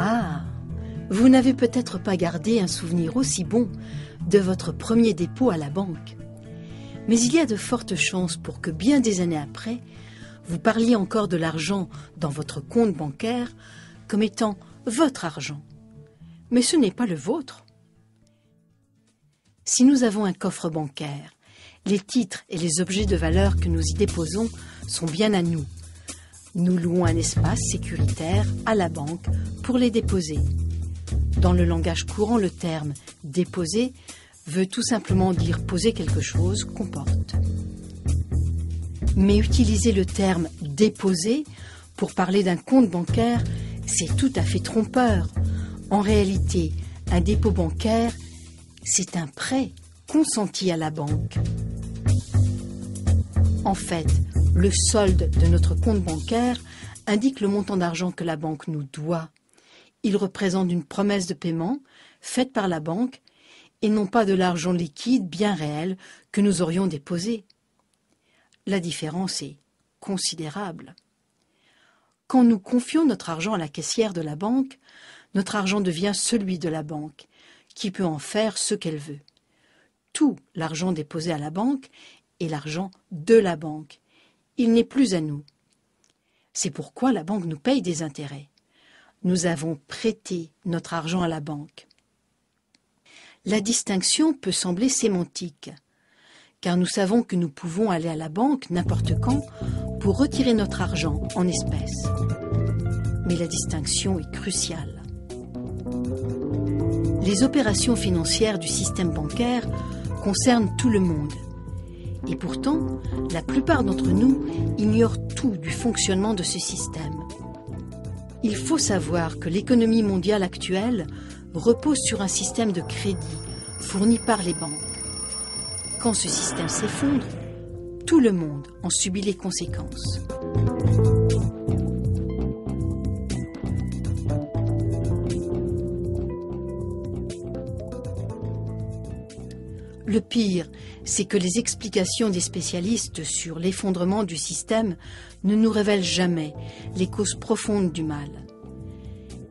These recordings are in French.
Ah, vous n'avez peut-être pas gardé un souvenir aussi bon de votre premier dépôt à la banque. Mais il y a de fortes chances pour que bien des années après, vous parliez encore de l'argent dans votre compte bancaire comme étant votre argent. Mais ce n'est pas le vôtre. Si nous avons un coffre bancaire, les titres et les objets de valeur que nous y déposons sont bien à nous. Nous louons un espace sécuritaire à la banque pour les déposer. Dans le langage courant, le terme « déposer » veut tout simplement dire poser quelque chose qu'on porte. Mais utiliser le terme « déposer » pour parler d'un compte bancaire, c'est tout à fait trompeur. En réalité, un dépôt bancaire, c'est un prêt consenti à la banque. En fait, le solde de notre compte bancaire indique le montant d'argent que la banque nous doit. Il représente une promesse de paiement faite par la banque et non pas de l'argent liquide bien réel que nous aurions déposé. La différence est considérable. Quand nous confions notre argent à la caissière de la banque, notre argent devient celui de la banque, qui peut en faire ce qu'elle veut. Tout l'argent déposé à la banque est l'argent de la banque. Il n'est plus à nous. C'est pourquoi la banque nous paye des intérêts. Nous avons prêté notre argent à la banque. La distinction peut sembler sémantique, car nous savons que nous pouvons aller à la banque n'importe quand pour retirer notre argent en espèces. Mais la distinction est cruciale. Les opérations financières du système bancaire concernent tout le monde. Et pourtant, la plupart d'entre nous ignorent tout du fonctionnement de ce système. Il faut savoir que l'économie mondiale actuelle repose sur un système de crédit fourni par les banques. Quand ce système s'effondre, tout le monde en subit les conséquences. Le pire, c'est que les explications des spécialistes sur l'effondrement du système ne nous révèlent jamais les causes profondes du mal.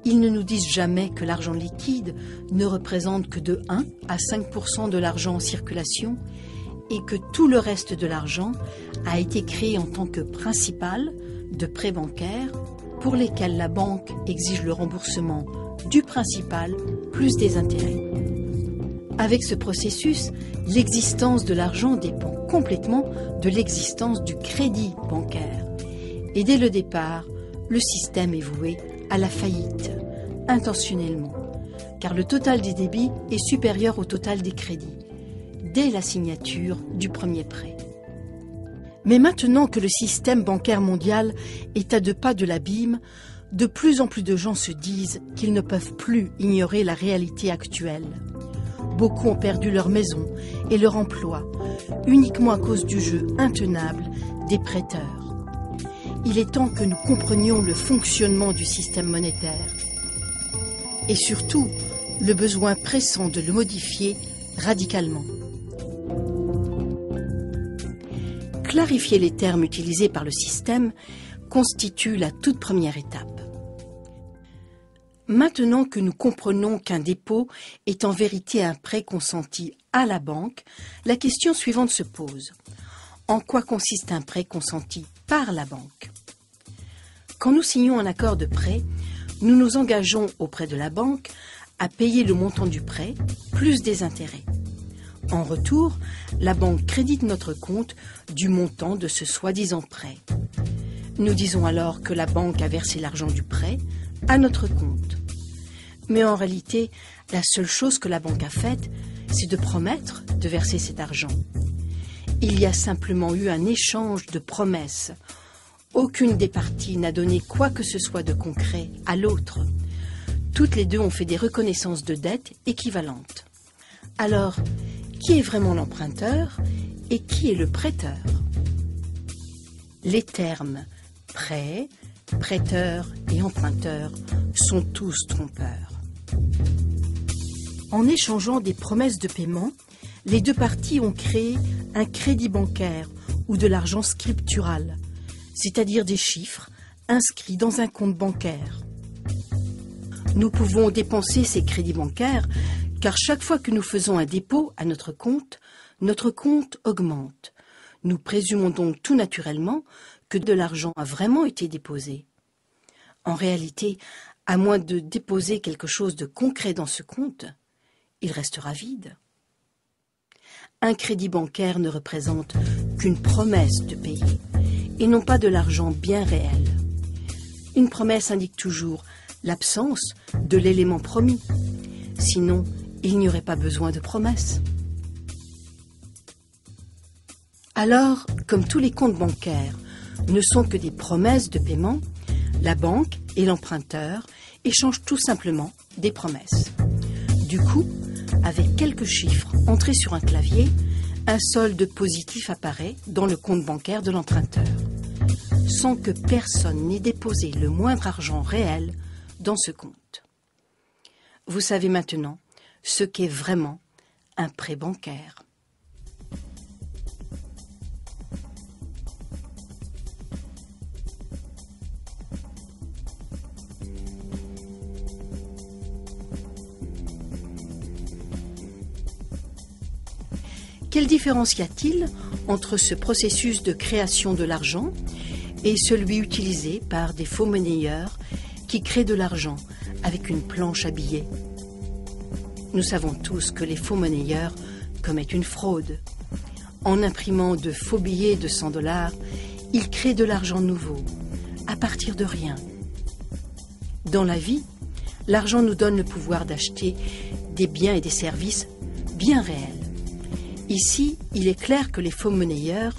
Ils ne nous disent jamais que l'argent liquide ne représente que de 1 à 5% de l'argent en circulation et que tout le reste de l'argent a été créé en tant que principal de prêts bancaires pour lesquels la banque exige le remboursement du principal plus des intérêts. Avec ce processus, l'existence de l'argent dépend complètement de l'existence du crédit bancaire. Et dès le départ, le système est voué à la faillite, intentionnellement, car le total des débits est supérieur au total des crédits, dès la signature du premier prêt. Mais maintenant que le système bancaire mondial est à 2 pas de l'abîme, de plus en plus de gens se disent qu'ils ne peuvent plus ignorer la réalité actuelle. Beaucoup ont perdu leur maison et leur emploi, uniquement à cause du jeu intenable des prêteurs. Il est temps que nous comprenions le fonctionnement du système monétaire et surtout le besoin pressant de le modifier radicalement. Clarifier les termes utilisés par le système constitue la toute première étape. Maintenant que nous comprenons qu'un dépôt est en vérité un prêt consenti à la banque, la question suivante se pose. En quoi consiste un prêt consenti par la banque? Quand nous signons un accord de prêt, nous nous engageons auprès de la banque à payer le montant du prêt plus des intérêts. En retour, la banque crédite notre compte du montant de ce soi-disant prêt. Nous disons alors que la banque a versé l'argent du prêt à notre compte. Mais en réalité, la seule chose que la banque a faite, c'est de promettre de verser cet argent. Il y a simplement eu un échange de promesses. Aucune des parties n'a donné quoi que ce soit de concret à l'autre. Toutes les deux ont fait des reconnaissances de dettes équivalentes. Alors, qui est vraiment l'emprunteur et qui est le prêteur? Les termes prêt, prêteur et emprunteur sont tous trompeurs. En échangeant des promesses de paiement, les deux parties ont créé un crédit bancaire ou de l'argent Nous pouvons dépenser ces crédits bancaires car chaque fois que nous faisons un dépôt à notre compte augmente. Nous présumons donc tout naturellement que de l'argent a vraiment été déposé. En réalité, à moins de déposer quelque chose de concret dans ce compte, il restera vide. Un crédit bancaire ne représente qu'une promesse de payer, et non pas de l'argent bien réel. Une promesse indique toujours l'absence de l'élément promis. Sinon, il n'y aurait pas besoin de promesse. Alors, comme tous les comptes bancaires ne sont que des promesses de paiement, la banque et l'emprunteur échangent tout simplement des promesses. Du coup, avec quelques chiffres entrés sur un clavier, un solde positif apparaît dans le compte bancaire de l'emprunteur, sans que personne n'ait déposé le moindre argent réel dans ce compte. Vous savez maintenant ce qu'est vraiment un prêt bancaire. Quelle différence y a-t-il entre ce processus de création de l'argent et celui utilisé par des faux monnayeurs qui créent de l'argent avec une planche à billets? Nous savons tous que les faux monnayeurs commettent une fraude. En imprimant de faux billets de 100 $, ils créent de l'argent nouveau, à partir de rien. Dans la vie, l'argent nous donne le pouvoir d'acheter des biens et des services bien réels. Ici, il est clair que les faux monnayeurs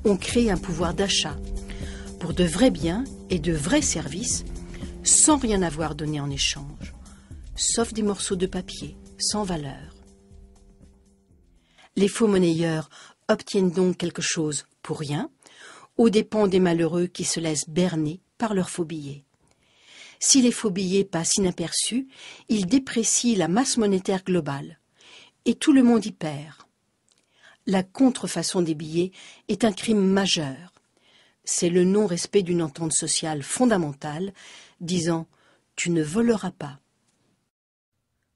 ont créé un pouvoir d'achat pour de vrais biens et de vrais services sans rien avoir donné en échange, sauf des morceaux de papier sans valeur. Les faux monnayeurs obtiennent donc quelque chose pour rien, aux dépens des malheureux qui se laissent berner par leurs faux billets. Si les faux billets passent inaperçus, ils déprécient la masse monétaire globale, et tout le monde y perd. La contrefaçon des billets est un crime majeur. C'est le non-respect d'une entente sociale fondamentale disant « tu ne voleras pas ».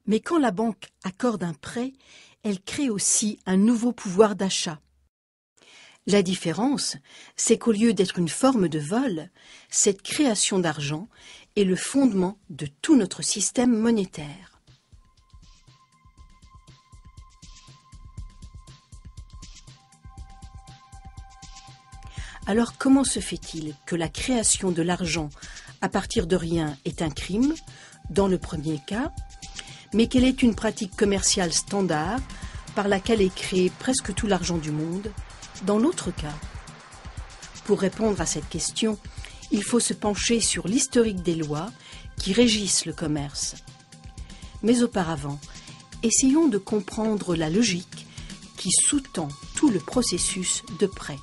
Mais quand la banque accorde un prêt, elle crée aussi un nouveau pouvoir d'achat. La différence, c'est qu'au lieu d'être une forme de vol, cette création d'argent est le fondement de tout notre système monétaire. Alors comment se fait-il que la création de l'argent à partir de rien est un crime, dans le premier cas, mais qu'elle est une pratique commerciale standard par laquelle est créé presque tout l'argent du monde, dans l'autre cas? Pour répondre à cette question, il faut se pencher sur l'historique des lois qui régissent le commerce. Mais auparavant, essayons de comprendre la logique qui sous-tend tout le processus de prêt.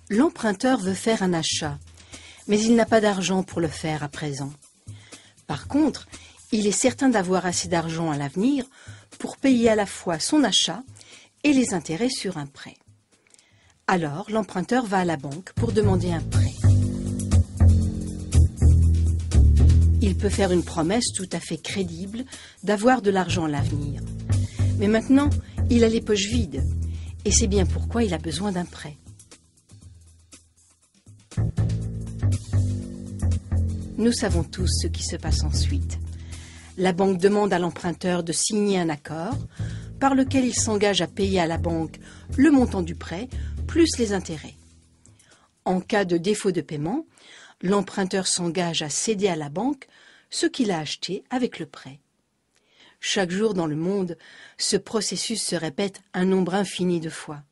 L'emprunteur veut faire un achat, mais il n'a pas d'argent pour le faire à présent. Par contre, il est certain d'avoir assez d'argent à l'avenir pour payer à la fois son achat et les intérêts sur un prêt. Alors, l'emprunteur va à la banque pour demander un prêt. Il peut faire une promesse tout à fait crédible d'avoir de l'argent à l'avenir. Mais maintenant, il a les poches vides, et c'est bien pourquoi il a besoin d'un prêt. Nous savons tous ce qui se passe ensuite. La banque demande à l'emprunteur de signer un accord par lequel il s'engage à payer à la banque le montant du prêt plus les intérêts. En cas de défaut de paiement, l'emprunteur s'engage à céder à la banque ce qu'il a acheté avec le prêt. Chaque jour dans le monde, ce processus se répète un nombre infini de fois.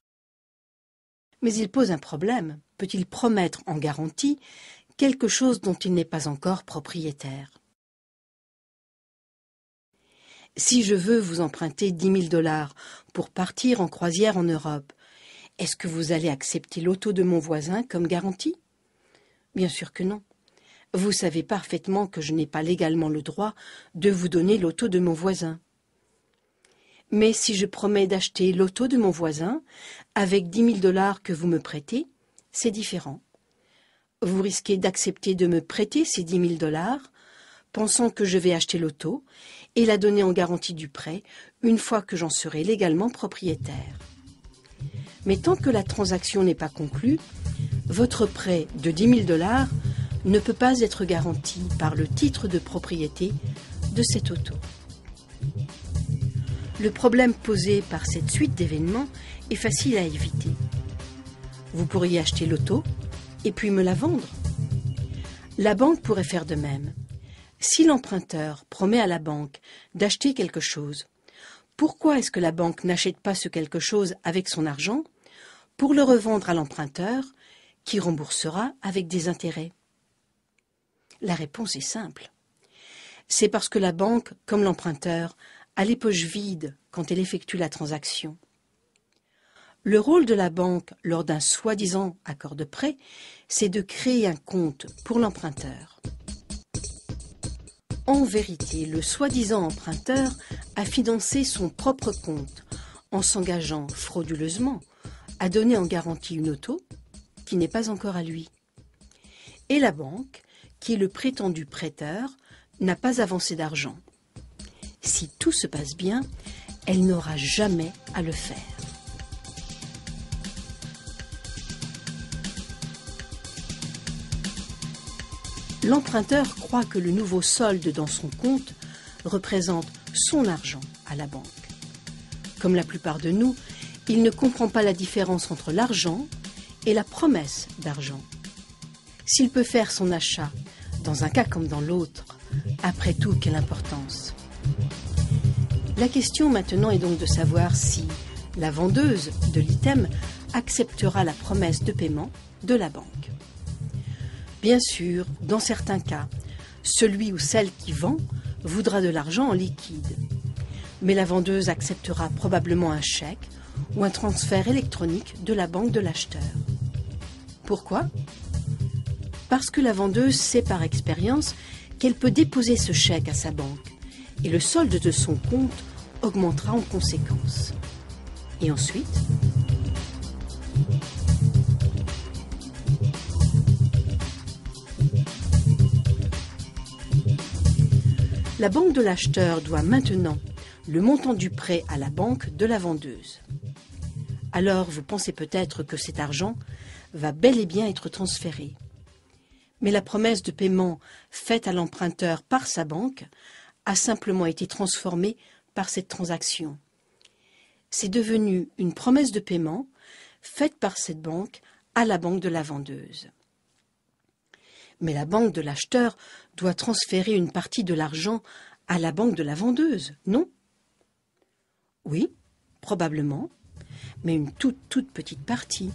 Mais il pose un problème. Peut-il promettre en garantie quelque chose dont il n'est pas encore propriétaire? Si je veux vous emprunter 10 000 $ pour partir en croisière en Europe, est-ce que vous allez accepter l'auto de mon voisin comme garantie? Bien sûr que non. Vous savez parfaitement que je n'ai pas légalement le droit de vous donner l'auto de mon voisin. Mais si je promets d'acheter l'auto de mon voisin avec 10 000 $ que vous me prêtez, c'est différent. Vous risquez d'accepter de me prêter ces 10 000 $, pensant que je vais acheter l'auto et la donner en garantie du prêt une fois que j'en serai légalement propriétaire. Mais tant que la transaction n'est pas conclue, votre prêt de 10 000 $ ne peut pas être garanti par le titre de propriété de cette auto. Le problème posé par cette suite d'événements est facile à éviter. Vous pourriez acheter l'auto et puis me la vendre. La banque pourrait faire de même. Si l'emprunteur promet à la banque d'acheter quelque chose, pourquoi est-ce que la banque n'achète pas ce quelque chose avec son argent pour le revendre à l'emprunteur qui remboursera avec des intérêts? La réponse est simple. C'est parce que la banque, comme l'emprunteur, a les poches vides quand elle effectue la transaction. Le rôle de la banque lors d'un soi-disant accord de prêt, c'est de créer un compte pour l'emprunteur. En vérité, le soi-disant emprunteur a financé son propre compte en s'engageant frauduleusement à donner en garantie une auto qui n'est pas encore à lui. Et la banque, qui est le prétendu prêteur, n'a pas avancé d'argent. Si tout se passe bien, elle n'aura jamais à le faire. L'emprunteur croit que le nouveau solde dans son compte représente son argent à la banque. Comme la plupart de nous, il ne comprend pas la différence entre l'argent et la promesse d'argent. S'il peut faire son achat dans un cas comme dans l'autre, après tout, quelle importance? La question maintenant est donc de savoir si la vendeuse de l'item acceptera la promesse de paiement de la banque. Bien sûr, dans certains cas, celui ou celle qui vend voudra de l'argent en liquide. Mais la vendeuse acceptera probablement un chèque ou un transfert électronique de la banque de l'acheteur. Pourquoi? Parce que la vendeuse sait par expérience qu'elle peut déposer ce chèque à sa banque et le solde de son compte augmentera en conséquence. Et ensuite, la banque de l'acheteur doit maintenant le montant du prêt à la banque de la vendeuse. Alors vous pensez peut-être que cet argent va bel et bien être transféré. Mais la promesse de paiement faite à l'emprunteur par sa banque a simplement été transformée par cette transaction. C'est devenu une promesse de paiement faite par cette banque à la banque de la vendeuse. Mais la banque de l'acheteur doit transférer une partie de l'argent à la banque de la vendeuse, non? Oui, probablement, mais une toute petite partie.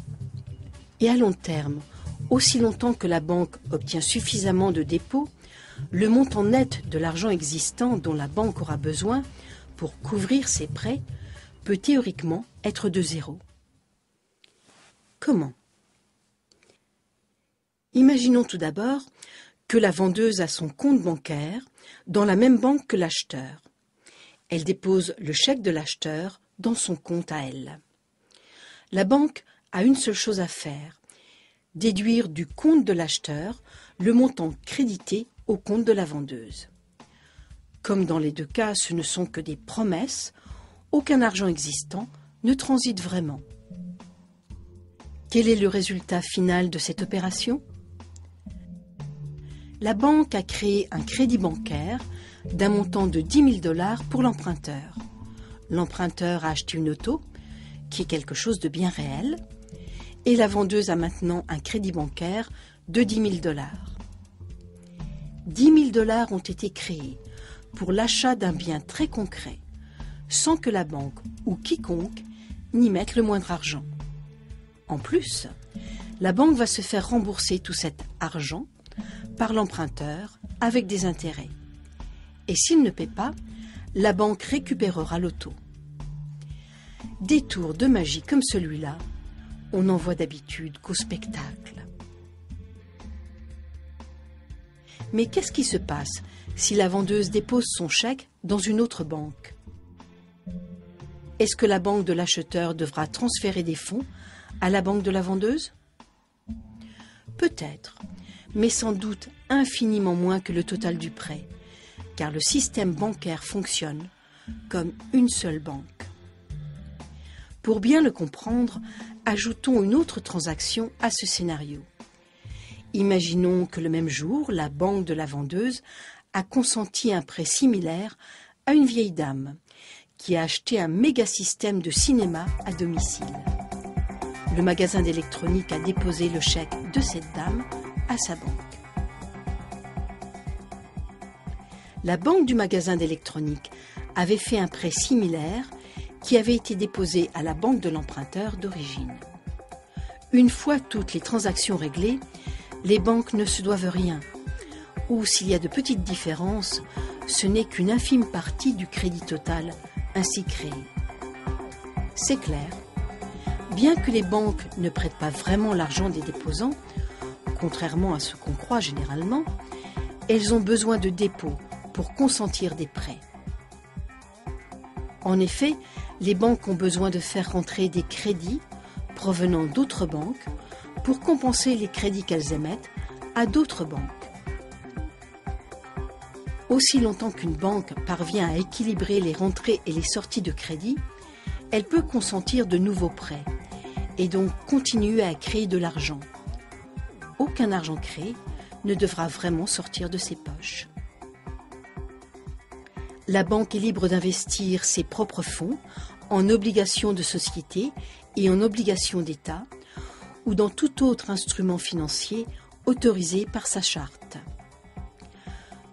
Et à long terme, aussi longtemps que la banque obtient suffisamment de dépôts, le montant net de l'argent existant dont la banque aura besoin pour couvrir ses prêts peut théoriquement être de zéro. Comment? Imaginons tout d'abord que la vendeuse a son compte bancaire dans la même banque que l'acheteur. Elle dépose le chèque de l'acheteur dans son compte à elle. La banque a une seule chose à faire, déduire du compte de l'acheteur le montant crédité au compte de la vendeuse. Comme dans les deux cas, ce ne sont que des promesses, aucun argent existant ne transite vraiment. Quel est le résultat final de cette opération? La banque a créé un crédit bancaire d'un montant de 10 000 $ pour l'emprunteur. L'emprunteur a acheté une auto, qui est quelque chose de bien réel, et la vendeuse a maintenant un crédit bancaire de 10 000 $. 10 000 $ ont été créés pour l'achat d'un bien très concret, sans que la banque ou quiconque n'y mette le moindre argent. En plus, la banque va se faire rembourser tout cet argent par l'emprunteur avec des intérêts. Et s'il ne paie pas, la banque récupérera l'auto. Des tours de magie comme celui-là, on n'en voit d'habitude qu'au spectacle. Mais qu'est-ce qui se passe si la vendeuse dépose son chèque dans une autre banque? Est-ce que la banque de l'acheteur devra transférer des fonds à la banque de la vendeuse? Peut-être, mais sans doute infiniment moins que le total du prêt, car le système bancaire fonctionne comme une seule banque. Pour bien le comprendre, ajoutons une autre transaction à ce scénario. Imaginons que le même jour, la banque de la vendeuse a consenti un prêt similaire à une vieille dame qui a acheté un méga système de cinéma à domicile. Le magasin d'électronique a déposé le chèque de cette dame à sa banque. La banque du magasin d'électronique avait fait un prêt similaire qui avait été déposé à la banque de l'emprunteur d'origine. Une fois toutes les transactions réglées, les banques ne se doivent rien, ou s'il y a de petites différences, ce n'est qu'une infime partie du crédit total ainsi créé. C'est clair. Bien que les banques ne prêtent pas vraiment l'argent des déposants, contrairement à ce qu'on croit généralement, elles ont besoin de dépôts pour consentir des prêts. En effet, les banques ont besoin de faire rentrer des crédits provenant d'autres banques pour compenser les crédits qu'elles émettent à d'autres banques. Aussi longtemps qu'une banque parvient à équilibrer les rentrées et les sorties de crédit, elle peut consentir de nouveaux prêts et donc continuer à créer de l'argent. Aucun argent créé ne devra vraiment sortir de ses poches. La banque est libre d'investir ses propres fonds en obligations de société et en obligations d'État ou dans tout autre instrument financier autorisé par sa charte.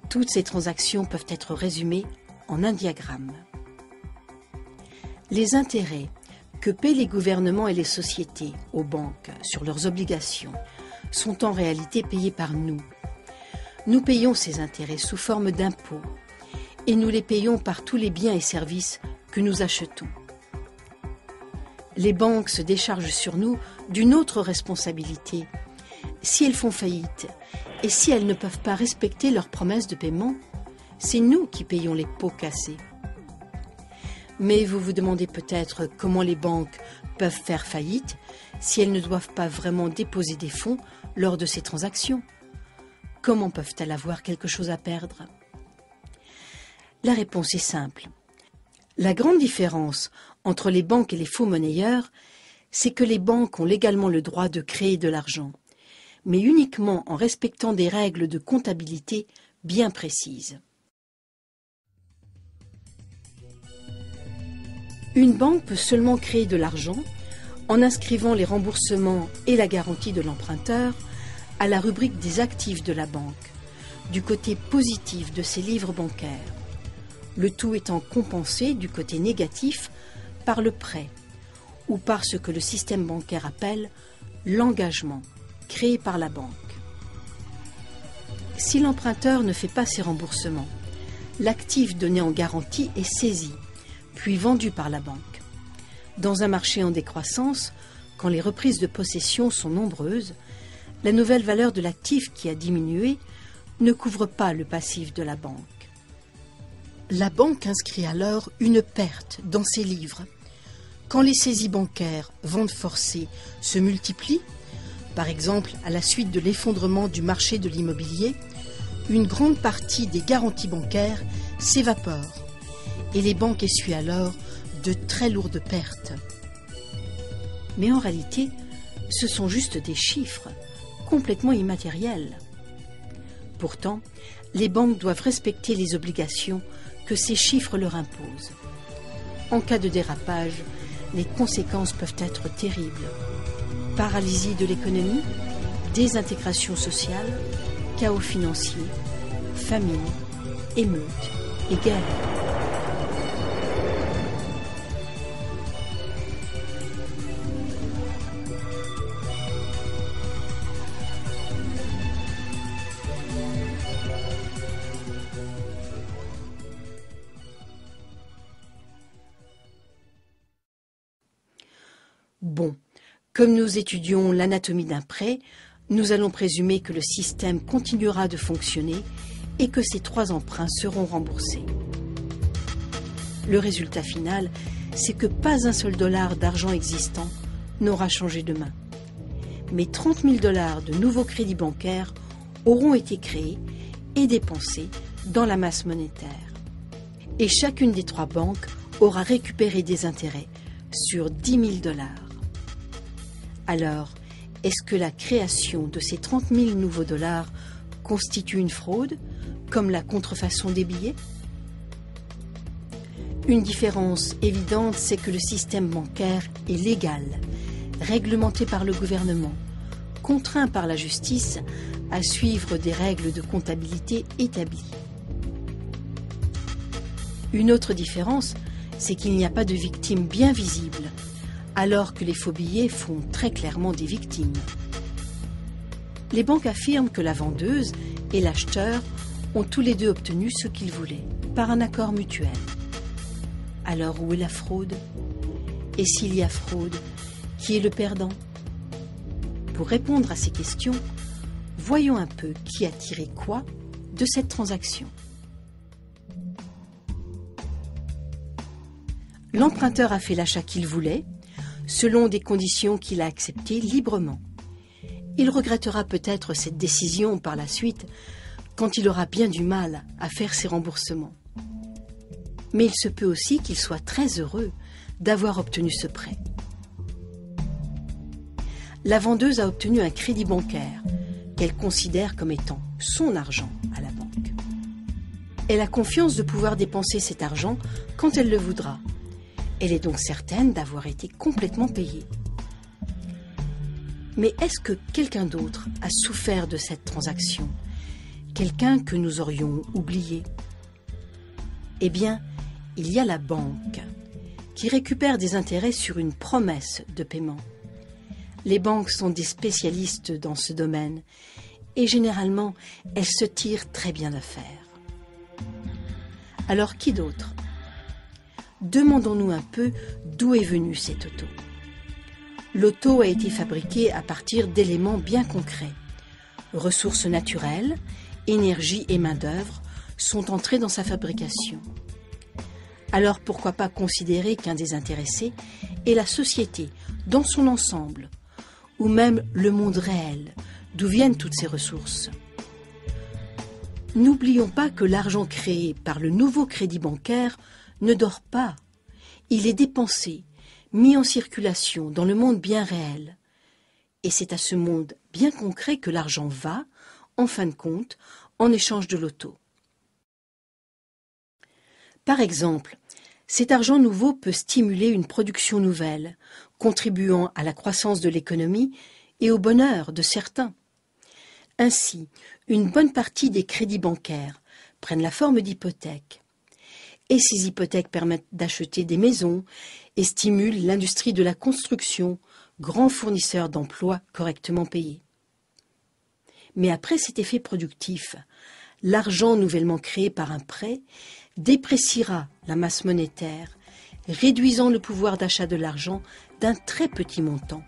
Toutes ces transactions peuvent être résumées en un diagramme. Les intérêts que paient les gouvernements et les sociétés aux banques sur leurs obligations sont en réalité payés par nous. Nous payons ces intérêts sous forme d'impôts et nous les payons par tous les biens et services que nous achetons. Les banques se déchargent sur nous d'une autre responsabilité. Si elles font faillite et si elles ne peuvent pas respecter leurs promesses de paiement, c'est nous qui payons les pots cassés. Mais vous vous demandez peut-être comment les banques peuvent faire faillite si elles ne doivent pas vraiment déposer des fonds lors de ces transactions. Comment peuvent-elles avoir quelque chose à perdre? La réponse est simple. La grande différence entre les banques et les faux monnayeurs, c'est que les banques ont légalement le droit de créer de l'argent, mais uniquement en respectant des règles de comptabilité bien précises. Une banque peut seulement créer de l'argent en inscrivant les remboursements et la garantie de l'emprunteur à la rubrique des actifs de la banque, du côté positif de ses livres bancaires, le tout étant compensé du côté négatif par le prêt ou par ce que le système bancaire appelle l'engagement créé par la banque. Si l'emprunteur ne fait pas ses remboursements, l'actif donné en garantie est saisi, puis vendu par la banque. Dans un marché en décroissance, quand les reprises de possession sont nombreuses, la nouvelle valeur de l'actif qui a diminué ne couvre pas le passif de la banque. La banque inscrit alors une perte dans ses livres. Quand les saisies bancaires, ventes forcées, se multiplient, par exemple à la suite de l'effondrement du marché de l'immobilier, une grande partie des garanties bancaires s'évapore et les banques essuient alors de très lourdes pertes. Mais en réalité, ce sont juste des chiffres, complètement immatériels. Pourtant, les banques doivent respecter les obligations que ces chiffres leur imposent. En cas de dérapage, les conséquences peuvent être terribles. Paralysie de l'économie, désintégration sociale, chaos financier, famine, émeutes et guerre. Bon, comme nous étudions l'anatomie d'un prêt, nous allons présumer que le système continuera de fonctionner et que ces 3 emprunts seront remboursés. Le résultat final c'est que pas un seul dollar d'argent existant n'aura changé de main. Mais 30 000 dollars de nouveaux crédits bancaires auront été créés et dépensés dans la masse monétaire. Et chacune des 3 banques aura récupéré des intérêts sur 10 000 dollars. Alors, est-ce que la création de ces 30 000 nouveaux dollars constitue une fraude, comme la contrefaçon des billets? Une différence évidente, c'est que le système bancaire est légal, réglementé par le gouvernement, contraint par la justice à suivre des règles de comptabilité établies. Une autre différence, c'est qu'il n'y a pas de victimes bien visibles, alors que les faux billets font très clairement des victimes. Les banques affirment que la vendeuse et l'acheteur ont tous les deux obtenu ce qu'ils voulaient, par un accord mutuel. Alors où est la fraude? Et s'il y a fraude, qui est le perdant? Pour répondre à ces questions, voyons un peu qui a tiré quoi de cette transaction. L'emprunteur a fait l'achat qu'il voulait, selon des conditions qu'il a acceptées librement. Il regrettera peut-être cette décision par la suite, quand il aura bien du mal à faire ses remboursements. Mais il se peut aussi qu'il soit très heureux d'avoir obtenu ce prêt. La vendeuse a obtenu un crédit bancaire qu'elle considère comme étant son argent à la banque. Elle a confiance de pouvoir dépenser cet argent quand elle le voudra. Elle est donc certaine d'avoir été complètement payée. Mais est-ce que quelqu'un d'autre a souffert de cette transaction? Quelqu'un que nous aurions oublié? Eh bien, il y a la banque qui récupère des intérêts sur une promesse de paiement. Les banques sont des spécialistes dans ce domaine et généralement, elles se tirent très bien d'affaire. Alors qui d'autre? Demandons-nous un peu d'où est venu cet auto. L'auto a été fabriqué à partir d'éléments bien concrets. Ressources naturelles, énergie et main-d'œuvre sont entrés dans sa fabrication. Alors pourquoi pas considérer qu'un des intéressés est la société dans son ensemble, ou même le monde réel, d'où viennent toutes ces ressources. N'oublions pas que l'argent créé par le nouveau crédit bancaire ne dort pas. Il est dépensé, mis en circulation dans le monde bien réel. Et c'est à ce monde bien concret que l'argent va, en fin de compte, en échange de l'auto. Par exemple, cet argent nouveau peut stimuler une production nouvelle, contribuant à la croissance de l'économie et au bonheur de certains. Ainsi, une bonne partie des crédits bancaires prennent la forme d'hypothèques. Et ces hypothèques permettent d'acheter des maisons et stimulent l'industrie de la construction, grand fournisseur d'emplois correctement payés. Mais après cet effet productif, l'argent nouvellement créé par un prêt dépréciera la masse monétaire, réduisant le pouvoir d'achat de l'argent d'un très petit montant.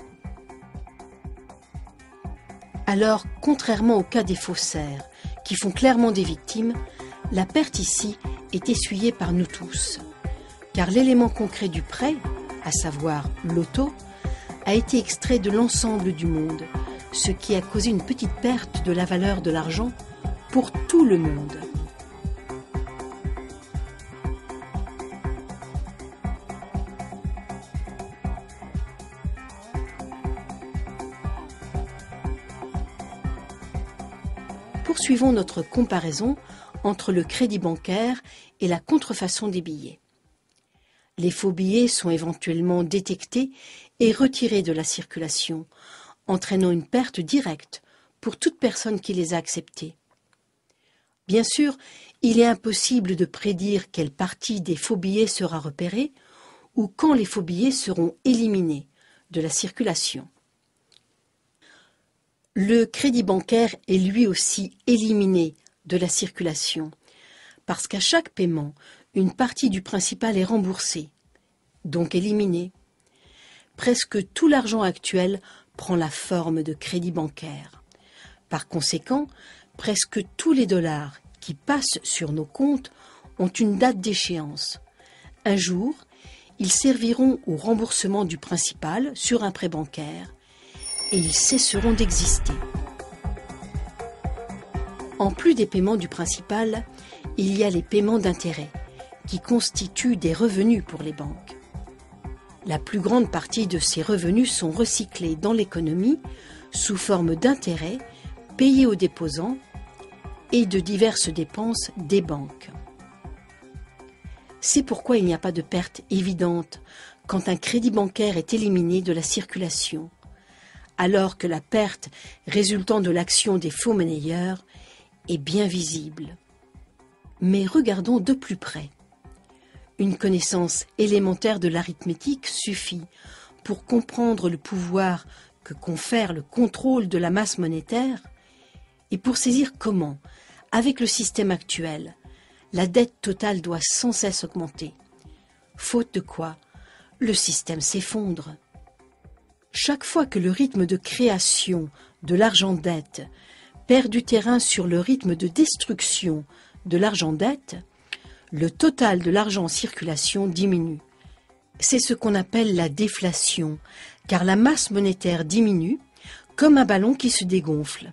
Alors, contrairement au cas des faussaires, qui font clairement des victimes, la perte ici est essuyée par nous tous, car l'élément concret du prêt, à savoir l'auto, a été extrait de l'ensemble du monde, ce qui a causé une petite perte de la valeur de l'argent pour tout le monde. Poursuivons notre comparaison entre le crédit bancaire et la contrefaçon des billets. Les faux billets sont éventuellement détectés et retirés de la circulation, entraînant une perte directe pour toute personne qui les a acceptés. Bien sûr, il est impossible de prédire quelle partie des faux billets sera repérée ou quand les faux billets seront éliminés de la circulation. Le crédit bancaire est lui aussi éliminé de la circulation, parce qu'à chaque paiement, une partie du principal est remboursée, donc éliminée. Presque tout l'argent actuel prend la forme de crédit bancaire. Par conséquent, presque tous les dollars qui passent sur nos comptes ont une date d'échéance. Un jour, Ils serviront au remboursement du principal sur un prêt bancaire et ils cesseront d'exister. En plus des paiements du principal, il y a les paiements d'intérêt, qui constituent des revenus pour les banques. La plus grande partie de ces revenus sont recyclés dans l'économie sous forme d'intérêts payés aux déposants et de diverses dépenses des banques. C'est pourquoi il n'y a pas de perte évidente quand un crédit bancaire est éliminé de la circulation, alors que la perte résultant de l'action des faux monnayeurs est bien visible. Mais regardons de plus près. Une connaissance élémentaire de l'arithmétique suffit pour comprendre le pouvoir que confère le contrôle de la masse monétaire et pour saisir comment, avec le système actuel, la dette totale doit sans cesse augmenter. Faute de quoi, le système s'effondre. Chaque fois que le rythme de création de l'argent-dette perd du terrain sur le rythme de destruction de l'argent-dette, le total de l'argent en circulation diminue. C'est ce qu'on appelle la déflation, car la masse monétaire diminue comme un ballon qui se dégonfle.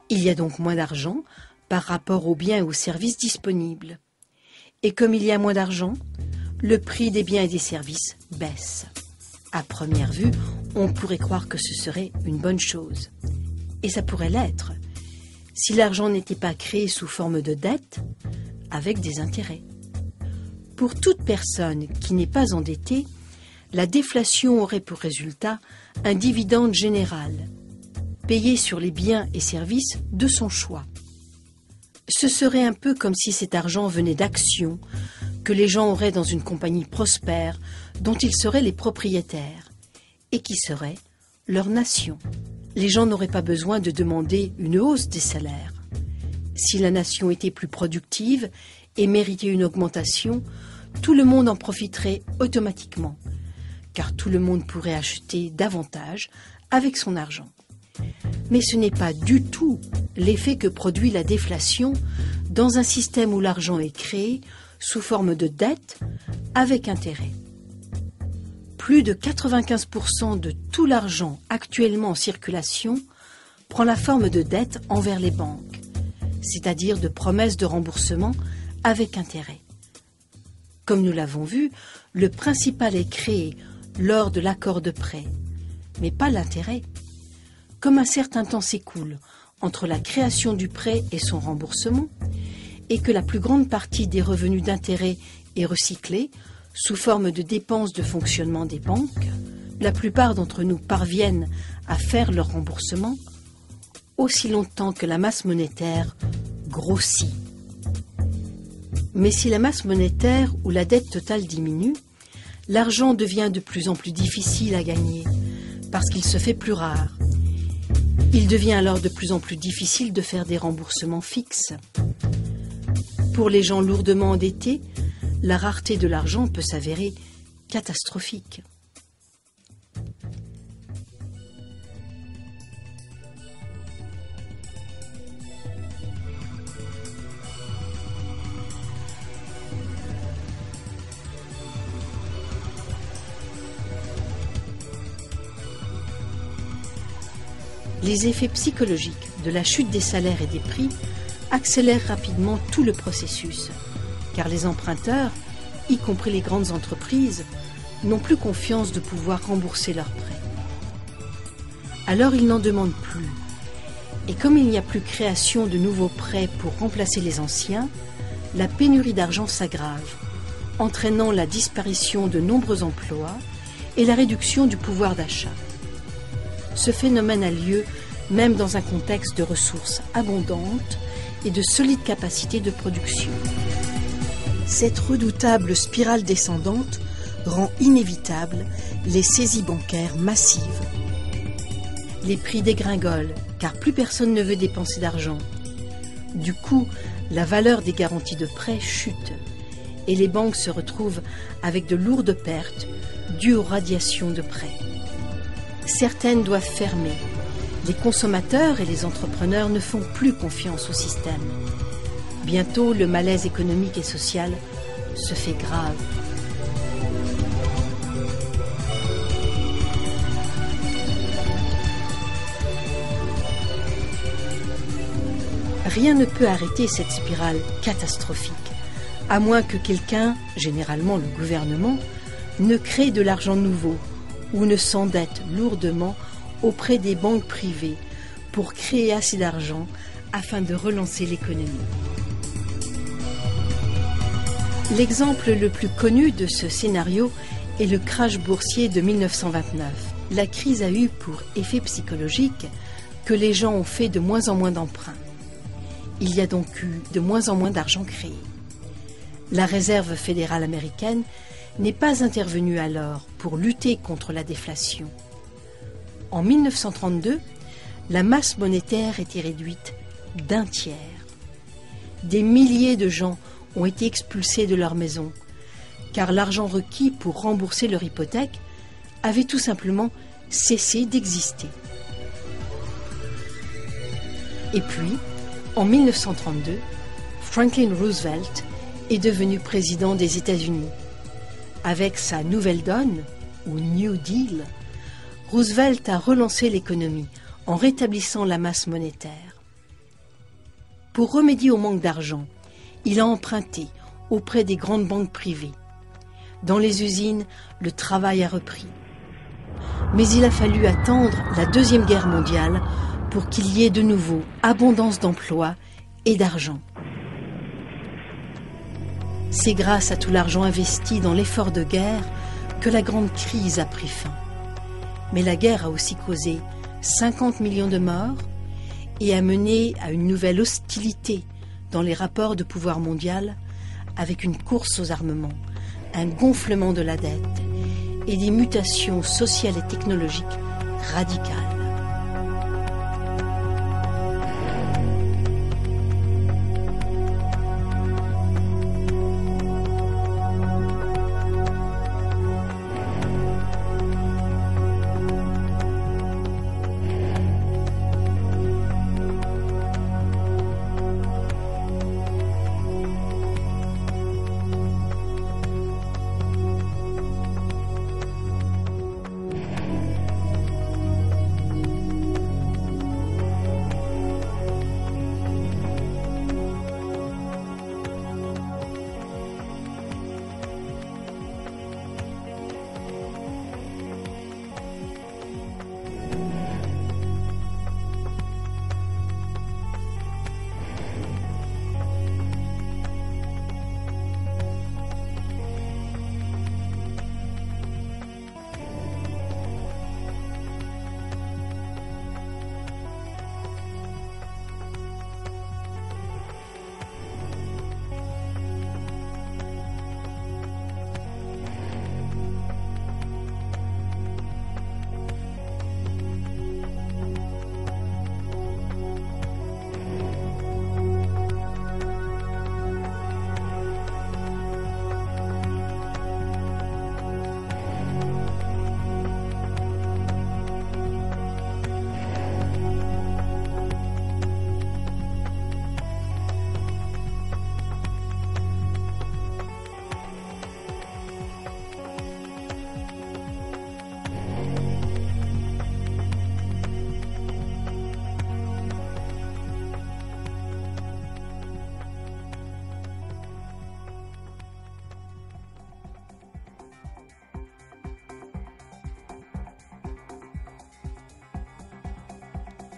Il y a donc moins d'argent par rapport aux biens et aux services disponibles. Et comme il y a moins d'argent, le prix des biens et des services baisse. À première vue, on pourrait croire que ce serait une bonne chose. Et ça pourrait l'être, si l'argent n'était pas créé sous forme de dette, avec des intérêts. Pour toute personne qui n'est pas endettée, la déflation aurait pour résultat un dividende général, payé sur les biens et services de son choix. Ce serait un peu comme si cet argent venait d'actions que les gens auraient dans une compagnie prospère dont ils seraient les propriétaires et qui serait leur nation. Les gens n'auraient pas besoin de demander une hausse des salaires. Si la nation était plus productive et méritait une augmentation, tout le monde en profiterait automatiquement, car tout le monde pourrait acheter davantage avec son argent. Mais ce n'est pas du tout l'effet que produit la déflation dans un système où l'argent est créé sous forme de dette avec intérêt. Plus de 95% de tout l'argent actuellement en circulation prend la forme de dette envers les banques, c'est-à-dire de promesses de remboursement avec intérêt. Comme nous l'avons vu, le principal est créé lors de l'accord de prêt, mais pas l'intérêt. Comme un certain temps s'écoule entre la création du prêt et son remboursement, et que la plus grande partie des revenus d'intérêt est recyclée sous forme de dépenses de fonctionnement des banques, la plupart d'entre nous parviennent à faire leur remboursement aussi longtemps que la masse monétaire grossit. Mais si la masse monétaire ou la dette totale diminue, l'argent devient de plus en plus difficile à gagner parce qu'il se fait plus rare. Il devient alors de plus en plus difficile de faire des remboursements fixes. Pour les gens lourdement endettés, la rareté de l'argent peut s'avérer catastrophique. Les effets psychologiques de la chute des salaires et des prix accélèrent rapidement tout le processus, car les emprunteurs, y compris les grandes entreprises, n'ont plus confiance de pouvoir rembourser leurs prêts. Alors ils n'en demandent plus. Et comme il n'y a plus création de nouveaux prêts pour remplacer les anciens, la pénurie d'argent s'aggrave, entraînant la disparition de nombreux emplois et la réduction du pouvoir d'achat. Ce phénomène a lieu même dans un contexte de ressources abondantes et de solides capacités de production. Cette redoutable spirale descendante rend inévitable les saisies bancaires massives. Les prix dégringolent, car plus personne ne veut dépenser d'argent. Du coup, la valeur des garanties de prêt chute, et les banques se retrouvent avec de lourdes pertes dues aux radiations de prêts. Certaines doivent fermer. Les consommateurs et les entrepreneurs ne font plus confiance au système. Bientôt, le malaise économique et social se fait grave. Rien ne peut arrêter cette spirale catastrophique, à moins que quelqu'un, généralement le gouvernement, ne crée de l'argent nouveau ou ne s'endette lourdement auprès des banques privées pour créer assez d'argent afin de relancer l'économie. L'exemple le plus connu de ce scénario est le crash boursier de 1929. La crise a eu pour effet psychologique que les gens ont fait de moins en moins d'emprunts. Il y a donc eu de moins en moins d'argent créé. La Réserve fédérale américaine n'est pas intervenue alors pour lutter contre la déflation. En 1932, la masse monétaire était réduite d'un tiers. Des milliers de gens ont été expulsés de leur maison, car l'argent requis pour rembourser leur hypothèque avait tout simplement cessé d'exister. Et puis, en 1932, Franklin Roosevelt est devenu président des États-Unis. Avec sa nouvelle donne, ou New Deal, Roosevelt a relancé l'économie en rétablissant la masse monétaire. Pour remédier au manque d'argent, il a emprunté auprès des grandes banques privées. Dans les usines, le travail a repris. Mais il a fallu attendre la Deuxième Guerre mondiale pour qu'il y ait de nouveau abondance d'emplois et d'argent. C'est grâce à tout l'argent investi dans l'effort de guerre que la grande crise a pris fin. Mais la guerre a aussi causé 50 millions de morts et a mené à une nouvelle hostilité dans les rapports de pouvoir mondial, avec une course aux armements, un gonflement de la dette et des mutations sociales et technologiques radicales.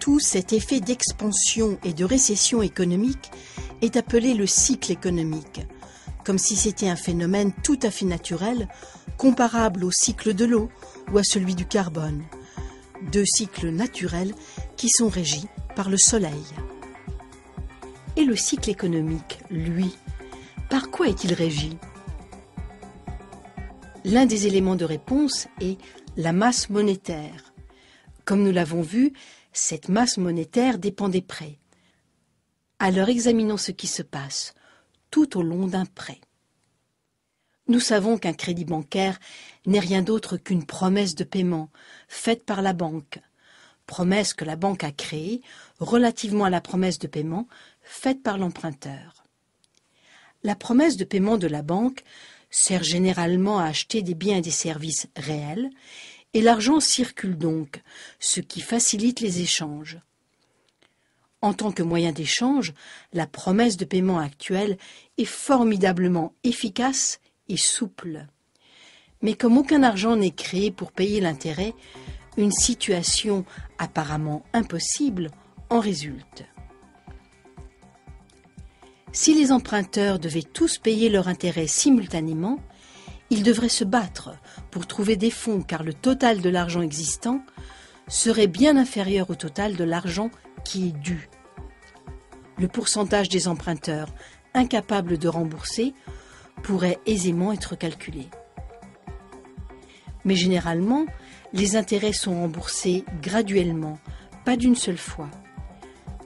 Tout cet effet d'expansion et de récession économique est appelé le cycle économique, comme si c'était un phénomène tout à fait naturel, comparable au cycle de l'eau ou à celui du carbone, deux cycles naturels qui sont régis par le soleil. Et le cycle économique, lui, par quoi est-il régi? L'un des éléments de réponse est la masse monétaire. Comme nous l'avons vu, cette masse monétaire dépend des prêts. Alors examinons ce qui se passe tout au long d'un prêt. Nous savons qu'un crédit bancaire n'est rien d'autre qu'une promesse de paiement faite par la banque, promesse que la banque a créée relativement à la promesse de paiement faite par l'emprunteur. La promesse de paiement de la banque sert généralement à acheter des biens et des services réels, et l'argent circule donc, ce qui facilite les échanges. En tant que moyen d'échange, la promesse de paiement actuelle est formidablement efficace et souple. Mais comme aucun argent n'est créé pour payer l'intérêt, une situation apparemment impossible en résulte. Si les emprunteurs devaient tous payer leur intérêt simultanément, ils devraient se battre pour trouver des fonds car le total de l'argent existant serait bien inférieur au total de l'argent qui est dû. Le pourcentage des emprunteurs incapables de rembourser pourrait aisément être calculé. Mais généralement, les intérêts sont remboursés graduellement, pas d'une seule fois.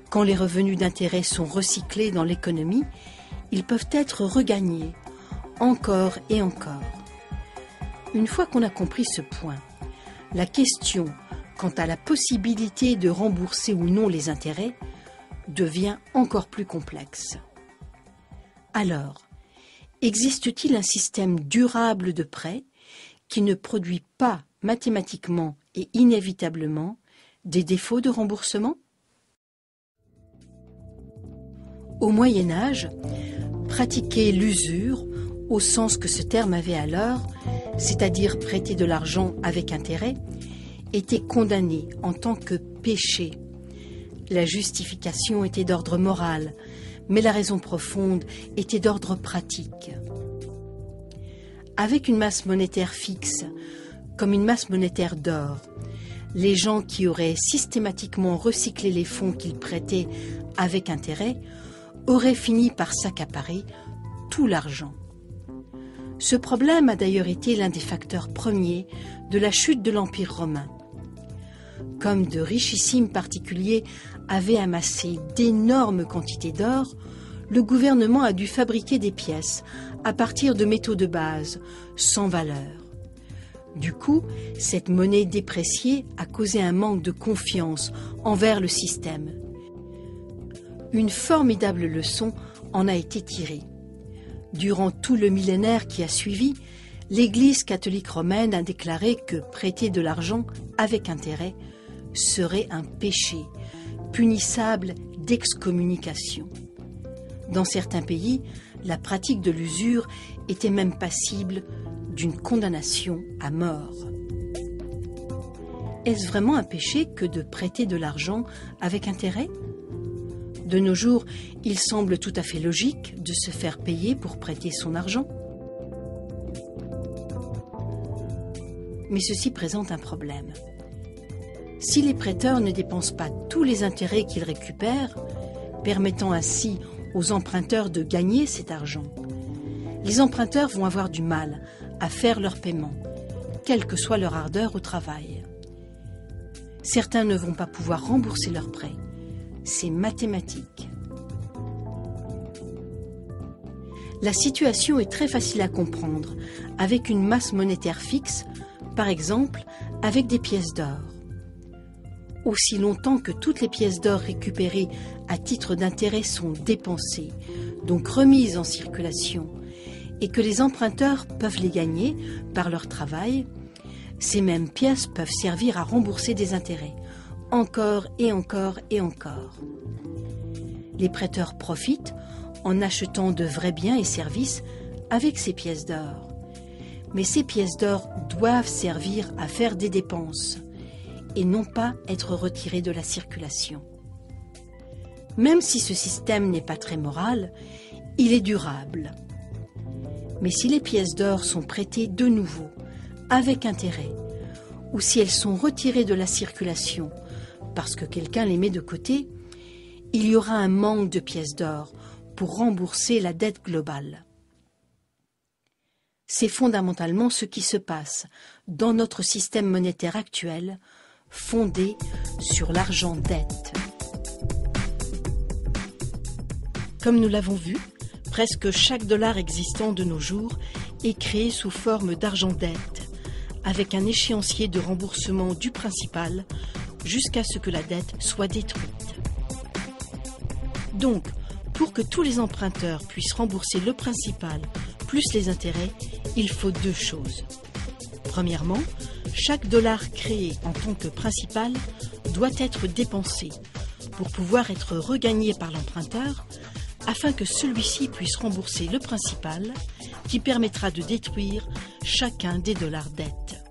Quand les revenus d'intérêt sont recyclés dans l'économie, ils peuvent être regagnés, encore et encore. Une fois qu'on a compris ce point, la question quant à la possibilité de rembourser ou non les intérêts devient encore plus complexe. Alors, existe-t-il un système durable de prêt qui ne produit pas mathématiquement et inévitablement des défauts de remboursement? Au Moyen Âge, pratiquer l'usure, au sens que ce terme avait alors, c'est-à-dire prêter de l'argent avec intérêt, était condamné en tant que péché. La justification était d'ordre moral, mais la raison profonde était d'ordre pratique. Avec une masse monétaire fixe, comme une masse monétaire d'or, les gens qui auraient systématiquement recyclé les fonds qu'ils prêtaient avec intérêt auraient fini par s'accaparer tout l'argent. Ce problème a d'ailleurs été l'un des facteurs premiers de la chute de l'Empire romain. Comme de richissimes particuliers avaient amassé d'énormes quantités d'or, le gouvernement a dû fabriquer des pièces à partir de métaux de base, sans valeur. Du coup, cette monnaie dépréciée a causé un manque de confiance envers le système. Une formidable leçon en a été tirée. Durant tout le millénaire qui a suivi, l'Église catholique romaine a déclaré que prêter de l'argent avec intérêt serait un péché, punissable d'excommunication. Dans certains pays, la pratique de l'usure était même passible d'une condamnation à mort. Est-ce vraiment un péché que de prêter de l'argent avec intérêt? De nos jours, il semble tout à fait logique de se faire payer pour prêter son argent. Mais ceci présente un problème. Si les prêteurs ne dépensent pas tous les intérêts qu'ils récupèrent, permettant ainsi aux emprunteurs de gagner cet argent, les emprunteurs vont avoir du mal à faire leur paiement, quelle que soit leur ardeur au travail. Certains ne vont pas pouvoir rembourser leurs prêts. C'est mathématique. La situation est très facile à comprendre avec une masse monétaire fixe, par exemple avec des pièces d'or. Aussi longtemps que toutes les pièces d'or récupérées à titre d'intérêt sont dépensées, donc remises en circulation, et que les emprunteurs peuvent les gagner par leur travail, ces mêmes pièces peuvent servir à rembourser des intérêts, encore et encore et encore. Les prêteurs profitent en achetant de vrais biens et services avec ces pièces d'or. Mais ces pièces d'or doivent servir à faire des dépenses et non pas être retirées de la circulation. Même si ce système n'est pas très moral, il est durable. Mais si les pièces d'or sont prêtées de nouveau, avec intérêt, ou si elles sont retirées de la circulation parce que quelqu'un les met de côté, il y aura un manque de pièces d'or pour rembourser la dette globale. C'est fondamentalement ce qui se passe dans notre système monétaire actuel, fondé sur l'argent-dette. Comme nous l'avons vu, presque chaque dollar existant de nos jours est créé sous forme d'argent-dette, avec un échéancier de remboursement du principal jusqu'à ce que la dette soit détruite. Donc, pour que tous les emprunteurs puissent rembourser le principal plus les intérêts, il faut deux choses. Premièrement, chaque dollar créé en tant que principal doit être dépensé pour pouvoir être regagné par l'emprunteur afin que celui-ci puisse rembourser le principal qui permettra de détruire chacun des dollars dettes.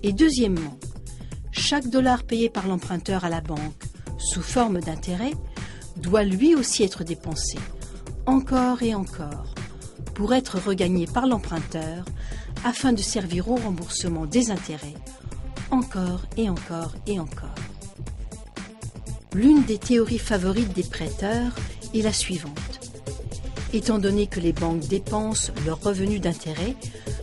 Et deuxièmement, chaque dollar payé par l'emprunteur à la banque sous forme d'intérêt doit lui aussi être dépensé, encore et encore, pour être regagné par l'emprunteur afin de servir au remboursement des intérêts, encore et encore et encore. L'une des théories favorites des prêteurs est la suivante. Étant donné que les banques dépensent leurs revenus d'intérêt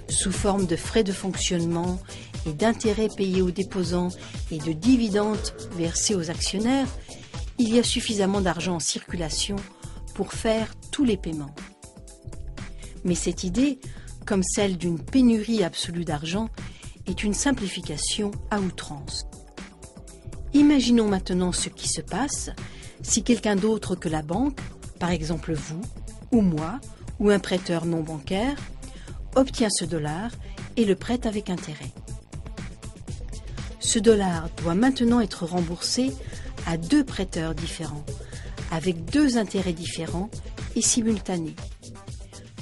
sous forme de frais de fonctionnement et d'intérêts payés aux déposants et de dividendes versés aux actionnaires, il y a suffisamment d'argent en circulation pour faire tous les paiements. Mais cette idée, comme celle d'une pénurie absolue d'argent, est une simplification à outrance. Imaginons maintenant ce qui se passe si quelqu'un d'autre que la banque, par exemple vous, ou moi, ou un prêteur non bancaire, obtient ce dollar et le prête avec intérêt. Ce dollar doit maintenant être remboursé à 2 prêteurs différents, avec 2 intérêts différents et simultanés.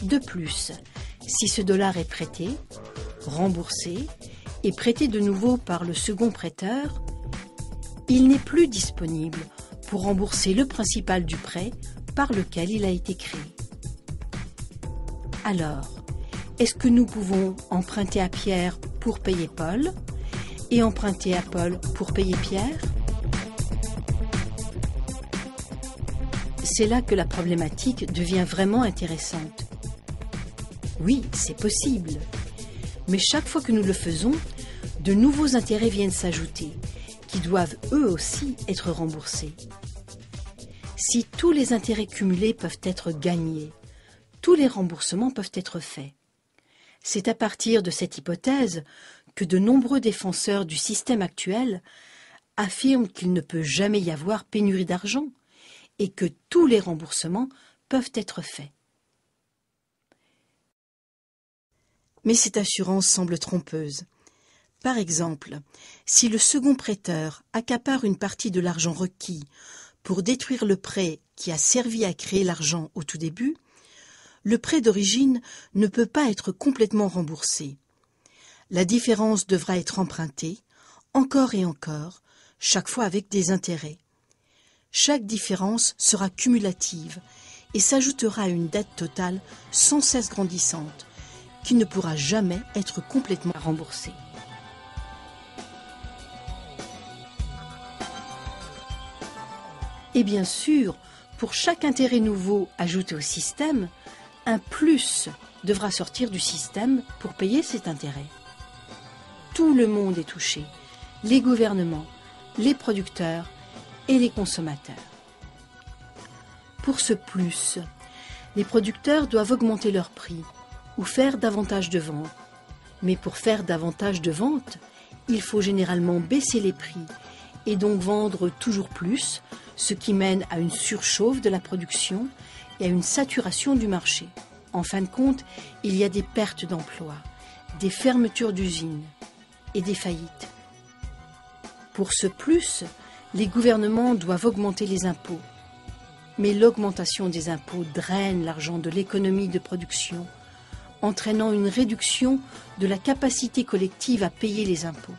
De plus, si ce dollar est prêté, remboursé et prêté de nouveau par le second prêteur, il n'est plus disponible pour rembourser le principal du prêt par lequel il a été créé. Alors, est-ce que nous pouvons emprunter à Pierre pour payer Paul et emprunter à Paul pour payer Pierre? C'est là que la problématique devient vraiment intéressante. Oui, c'est possible. Mais chaque fois que nous le faisons, de nouveaux intérêts viennent s'ajouter, qui doivent eux aussi être remboursés. Si tous les intérêts cumulés peuvent être gagnés, tous les remboursements peuvent être faits. C'est à partir de cette hypothèse que de nombreux défenseurs du système actuel affirment qu'il ne peut jamais y avoir pénurie d'argent et que tous les remboursements peuvent être faits. Mais cette assurance semble trompeuse. Par exemple, si le second prêteur accapare une partie de l'argent requis pour détruire le prêt qui a servi à créer l'argent au tout début, le prêt d'origine ne peut pas être complètement remboursé. La différence devra être empruntée, encore et encore, chaque fois avec des intérêts. Chaque différence sera cumulative et s'ajoutera à une dette totale sans cesse grandissante, qui ne pourra jamais être complètement remboursée. Et bien sûr, pour chaque intérêt nouveau ajouté au système, un plus devra sortir du système pour payer cet intérêt. Tout le monde est touché, les gouvernements, les producteurs et les consommateurs. Pour ce plus, les producteurs doivent augmenter leurs prix ou faire davantage de ventes. Mais pour faire davantage de ventes, il faut généralement baisser les prix et donc vendre toujours plus, ce qui mène à une surchauffe de la production et à une saturation du marché. En fin de compte, il y a des pertes d'emplois, des fermetures d'usines et des faillites. Pour ce plus, les gouvernements doivent augmenter les impôts. Mais l'augmentation des impôts draine l'argent de l'économie de production, entraînant une réduction de la capacité collective à payer les impôts.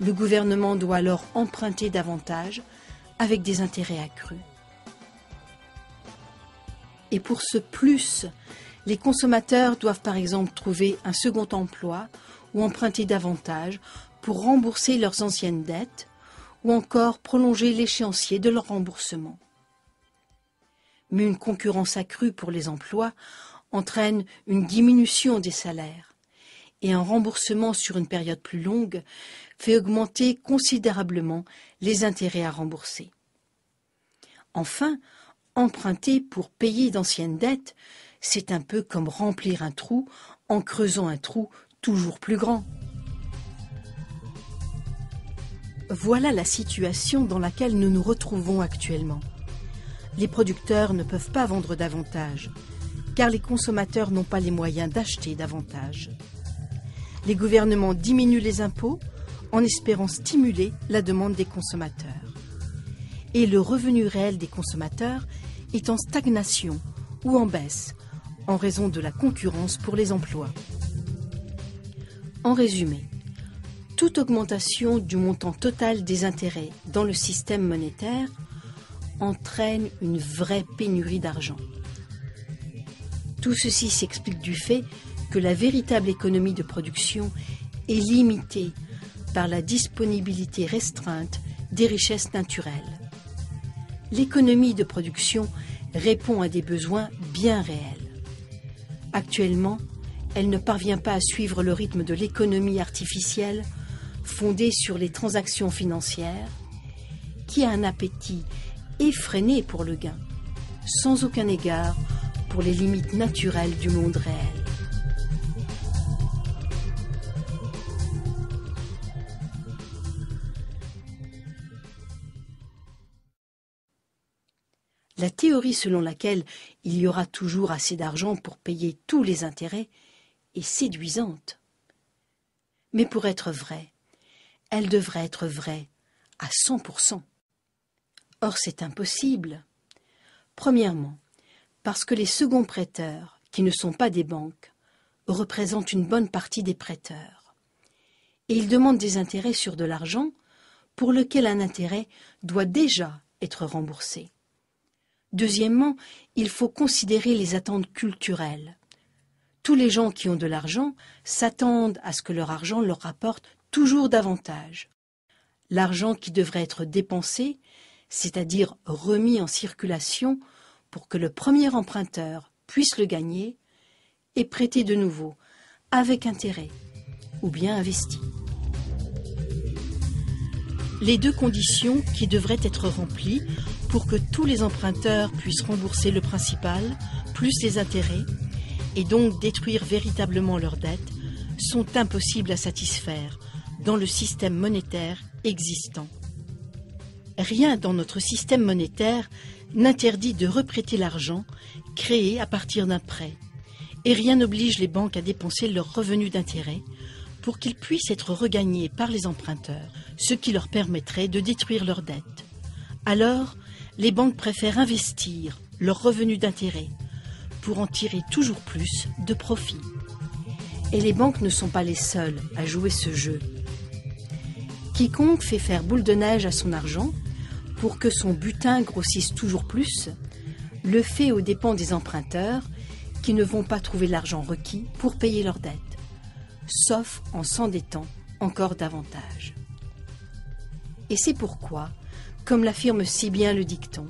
Le gouvernement doit alors emprunter davantage avec des intérêts accrus. Et pour ce plus, les consommateurs doivent par exemple trouver un second emploi ou emprunter davantage pour rembourser leurs anciennes dettes ou encore prolonger l'échéancier de leur remboursement. Mais une concurrence accrue pour les emplois entraîne une diminution des salaires et un remboursement sur une période plus longue fait augmenter considérablement les intérêts à rembourser. Enfin, emprunter pour payer d'anciennes dettes, c'est un peu comme remplir un trou en creusant un trou toujours plus grand. Voilà la situation dans laquelle nous nous retrouvons actuellement. Les producteurs ne peuvent pas vendre davantage, car les consommateurs n'ont pas les moyens d'acheter davantage. Les gouvernements diminuent les impôts en espérant stimuler la demande des consommateurs. et le revenu réel des consommateurs est en stagnation ou en baisse en raison de la concurrence pour les emplois. En résumé, toute augmentation du montant total des intérêts dans le système monétaire entraîne une vraie pénurie d'argent. Tout ceci s'explique du fait que la véritable économie de production est limitée par la disponibilité restreinte des richesses naturelles. L'économie de production répond à des besoins bien réels. Actuellement, elle ne parvient pas à suivre le rythme de l'économie artificielle fondée sur les transactions financières, qui a un appétit effréné pour le gain, sans aucun égard pour les limites naturelles du monde réel. La théorie selon laquelle il y aura toujours assez d'argent pour payer tous les intérêts est séduisante. Mais pour être vraie, elle devrait être vraie à 100%. Or, c'est impossible. Premièrement, parce que les seconds prêteurs, qui ne sont pas des banques, représentent une bonne partie des prêteurs. Et ils demandent des intérêts sur de l'argent pour lequel un intérêt doit déjà être remboursé. Deuxièmement, il faut considérer les attentes culturelles. Tous les gens qui ont de l'argent s'attendent à ce que leur argent leur rapporte toujours davantage. L'argent qui devrait être dépensé, c'est-à-dire remis en circulation pour que le premier emprunteur puisse le gagner, est prêté de nouveau, avec intérêt, ou bien investi. Les deux conditions qui devraient être remplies pour que tous les emprunteurs puissent rembourser le principal, plus les intérêts, et donc détruire véritablement leurs dettes, sont impossibles à satisfaire dans le système monétaire existant. Rien dans notre système monétaire n'interdit de reprêter l'argent créé à partir d'un prêt, et rien n'oblige les banques à dépenser leurs revenus d'intérêt pour qu'ils puissent être regagnés par les emprunteurs, ce qui leur permettrait de détruire leurs dettes. Alors, les banques préfèrent investir leurs revenus d'intérêt pour en tirer toujours plus de profit. Et les banques ne sont pas les seules à jouer ce jeu. Quiconque fait faire boule de neige à son argent pour que son butin grossisse toujours plus, le fait aux dépens des emprunteurs qui ne vont pas trouver l'argent requis pour payer leurs dettes, sauf en s'endettant encore davantage. Et c'est pourquoi, comme l'affirme si bien le dicton,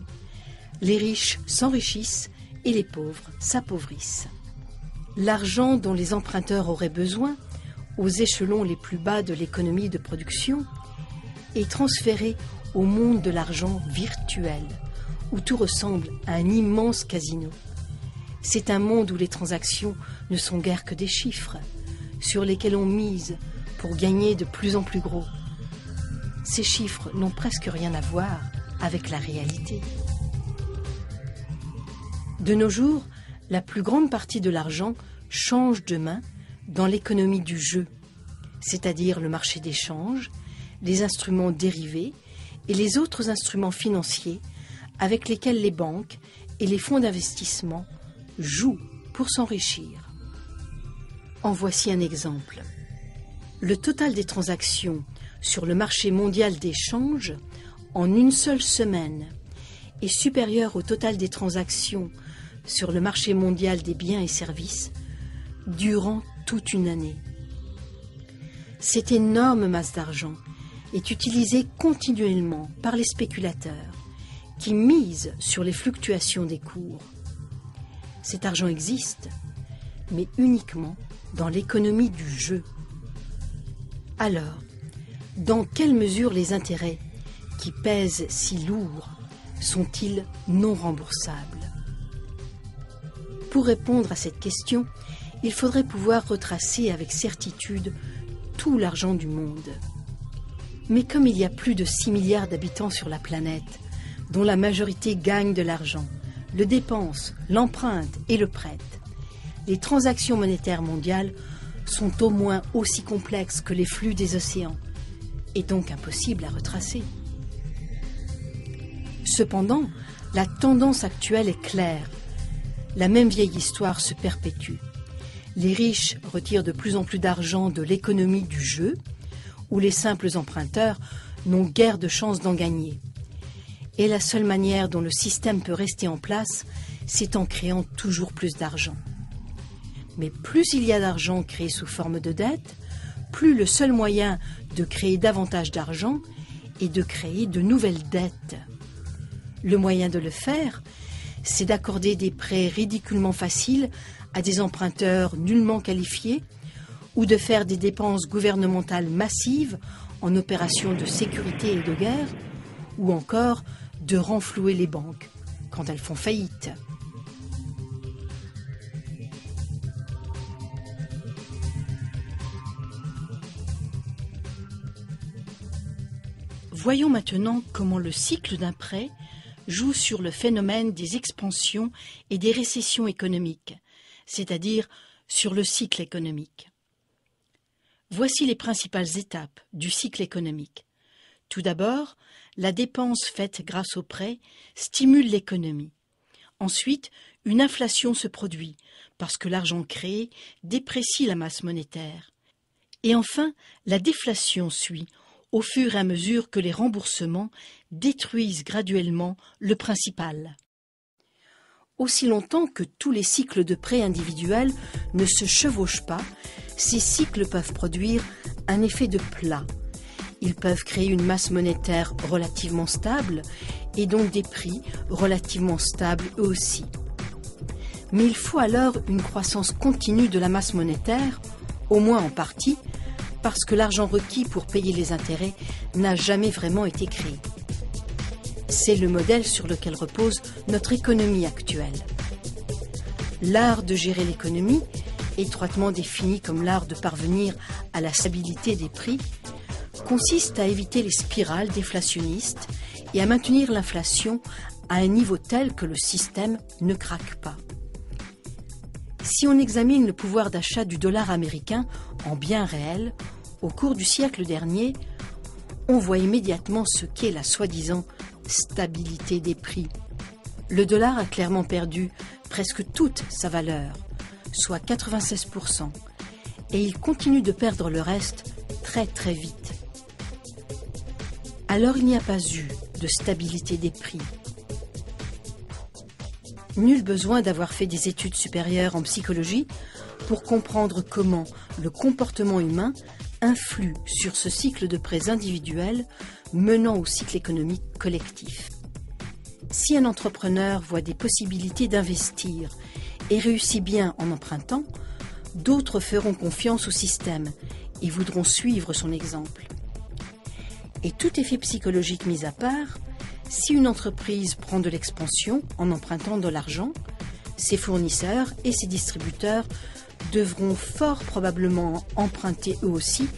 les riches s'enrichissent et les pauvres s'appauvrissent. L'argent dont les emprunteurs auraient besoin, aux échelons les plus bas de l'économie de production, est transféré au monde de l'argent virtuel, où tout ressemble à un immense casino. C'est un monde où les transactions ne sont guère que des chiffres, sur lesquels on mise pour gagner de plus en plus gros. Ces chiffres n'ont presque rien à voir avec la réalité. De nos jours, la plus grande partie de l'argent change de main dans l'économie du jeu, c'est-à-dire le marché d'échange, les instruments dérivés et les autres instruments financiers avec lesquels les banques et les fonds d'investissement jouent pour s'enrichir. En voici un exemple. Le total des transactions sur le marché mondial d'échange en une seule semaine est supérieur au total des transactions sur le marché mondial des biens et services durant toute une année. Cette énorme masse d'argent est utilisée continuellement par les spéculateurs qui misent sur les fluctuations des cours. Cet argent existe, mais uniquement dans l'économie du jeu. Alors, dans quelle mesure les intérêts qui pèsent si lourd sont-ils non remboursables? Pour répondre à cette question, il faudrait pouvoir retracer avec certitude tout l'argent du monde. Mais comme il y a plus de 6 milliards d'habitants sur la planète, dont la majorité gagne de l'argent, le dépense, l'emprunte et le prête, les transactions monétaires mondiales sont au moins aussi complexes que les flux des océans, et donc impossibles à retracer. Cependant, la tendance actuelle est claire. La même vieille histoire se perpétue. Les riches retirent de plus en plus d'argent de l'économie du jeu, où les simples emprunteurs n'ont guère de chance d'en gagner. Et la seule manière dont le système peut rester en place, c'est en créant toujours plus d'argent. Mais plus il y a d'argent créé sous forme de dette, plus le seul moyen de créer davantage d'argent est de créer de nouvelles dettes. Le moyen de le faire, c'est d'accorder des prêts ridiculement faciles à des emprunteurs nullement qualifiés ou de faire des dépenses gouvernementales massives en opérations de sécurité et de guerre, ou encore de renflouer les banques quand elles font faillite. Voyons maintenant comment le cycle d'un prêt joue sur le phénomène des expansions et des récessions économiques, c'est-à-dire sur le cycle économique. Voici les principales étapes du cycle économique. Tout d'abord, la dépense faite grâce au prêt stimule l'économie. Ensuite, une inflation se produit parce que l'argent créé déprécie la masse monétaire. Et enfin, la déflation suit au fur et à mesure que les remboursements détruisent graduellement le principal. Aussi longtemps que tous les cycles de prêts individuels ne se chevauchent pas, ces cycles peuvent produire un effet de plat. Ils peuvent créer une masse monétaire relativement stable et donc des prix relativement stables eux aussi. Mais il faut alors une croissance continue de la masse monétaire, au moins en partie, parce que l'argent requis pour payer les intérêts n'a jamais vraiment été créé. C'est le modèle sur lequel repose notre économie actuelle. L'art de gérer l'économie, étroitement défini comme l'art de parvenir à la stabilité des prix, consiste à éviter les spirales déflationnistes et à maintenir l'inflation à un niveau tel que le système ne craque pas. Si on examine le pouvoir d'achat du dollar américain en biens réels, au cours du siècle dernier, on voit immédiatement ce qu'est la soi-disant stabilité des prix. Le dollar a clairement perdu presque toute sa valeur, soit 96%, et il continue de perdre le reste très très vite. Alors il n'y a pas eu de stabilité des prix. Nul besoin d'avoir fait des études supérieures en psychologie pour comprendre comment le comportement humain influe sur ce cycle de prêts individuels menant au cycle économique collectif. Si un entrepreneur voit des possibilités d'investir et réussit bien en empruntant, d'autres feront confiance au système et voudront suivre son exemple. Et tout effet psychologique mis à part, si une entreprise prend de l'expansion en empruntant de l'argent, ses fournisseurs et ses distributeurs devront fort probablement emprunter eux aussi,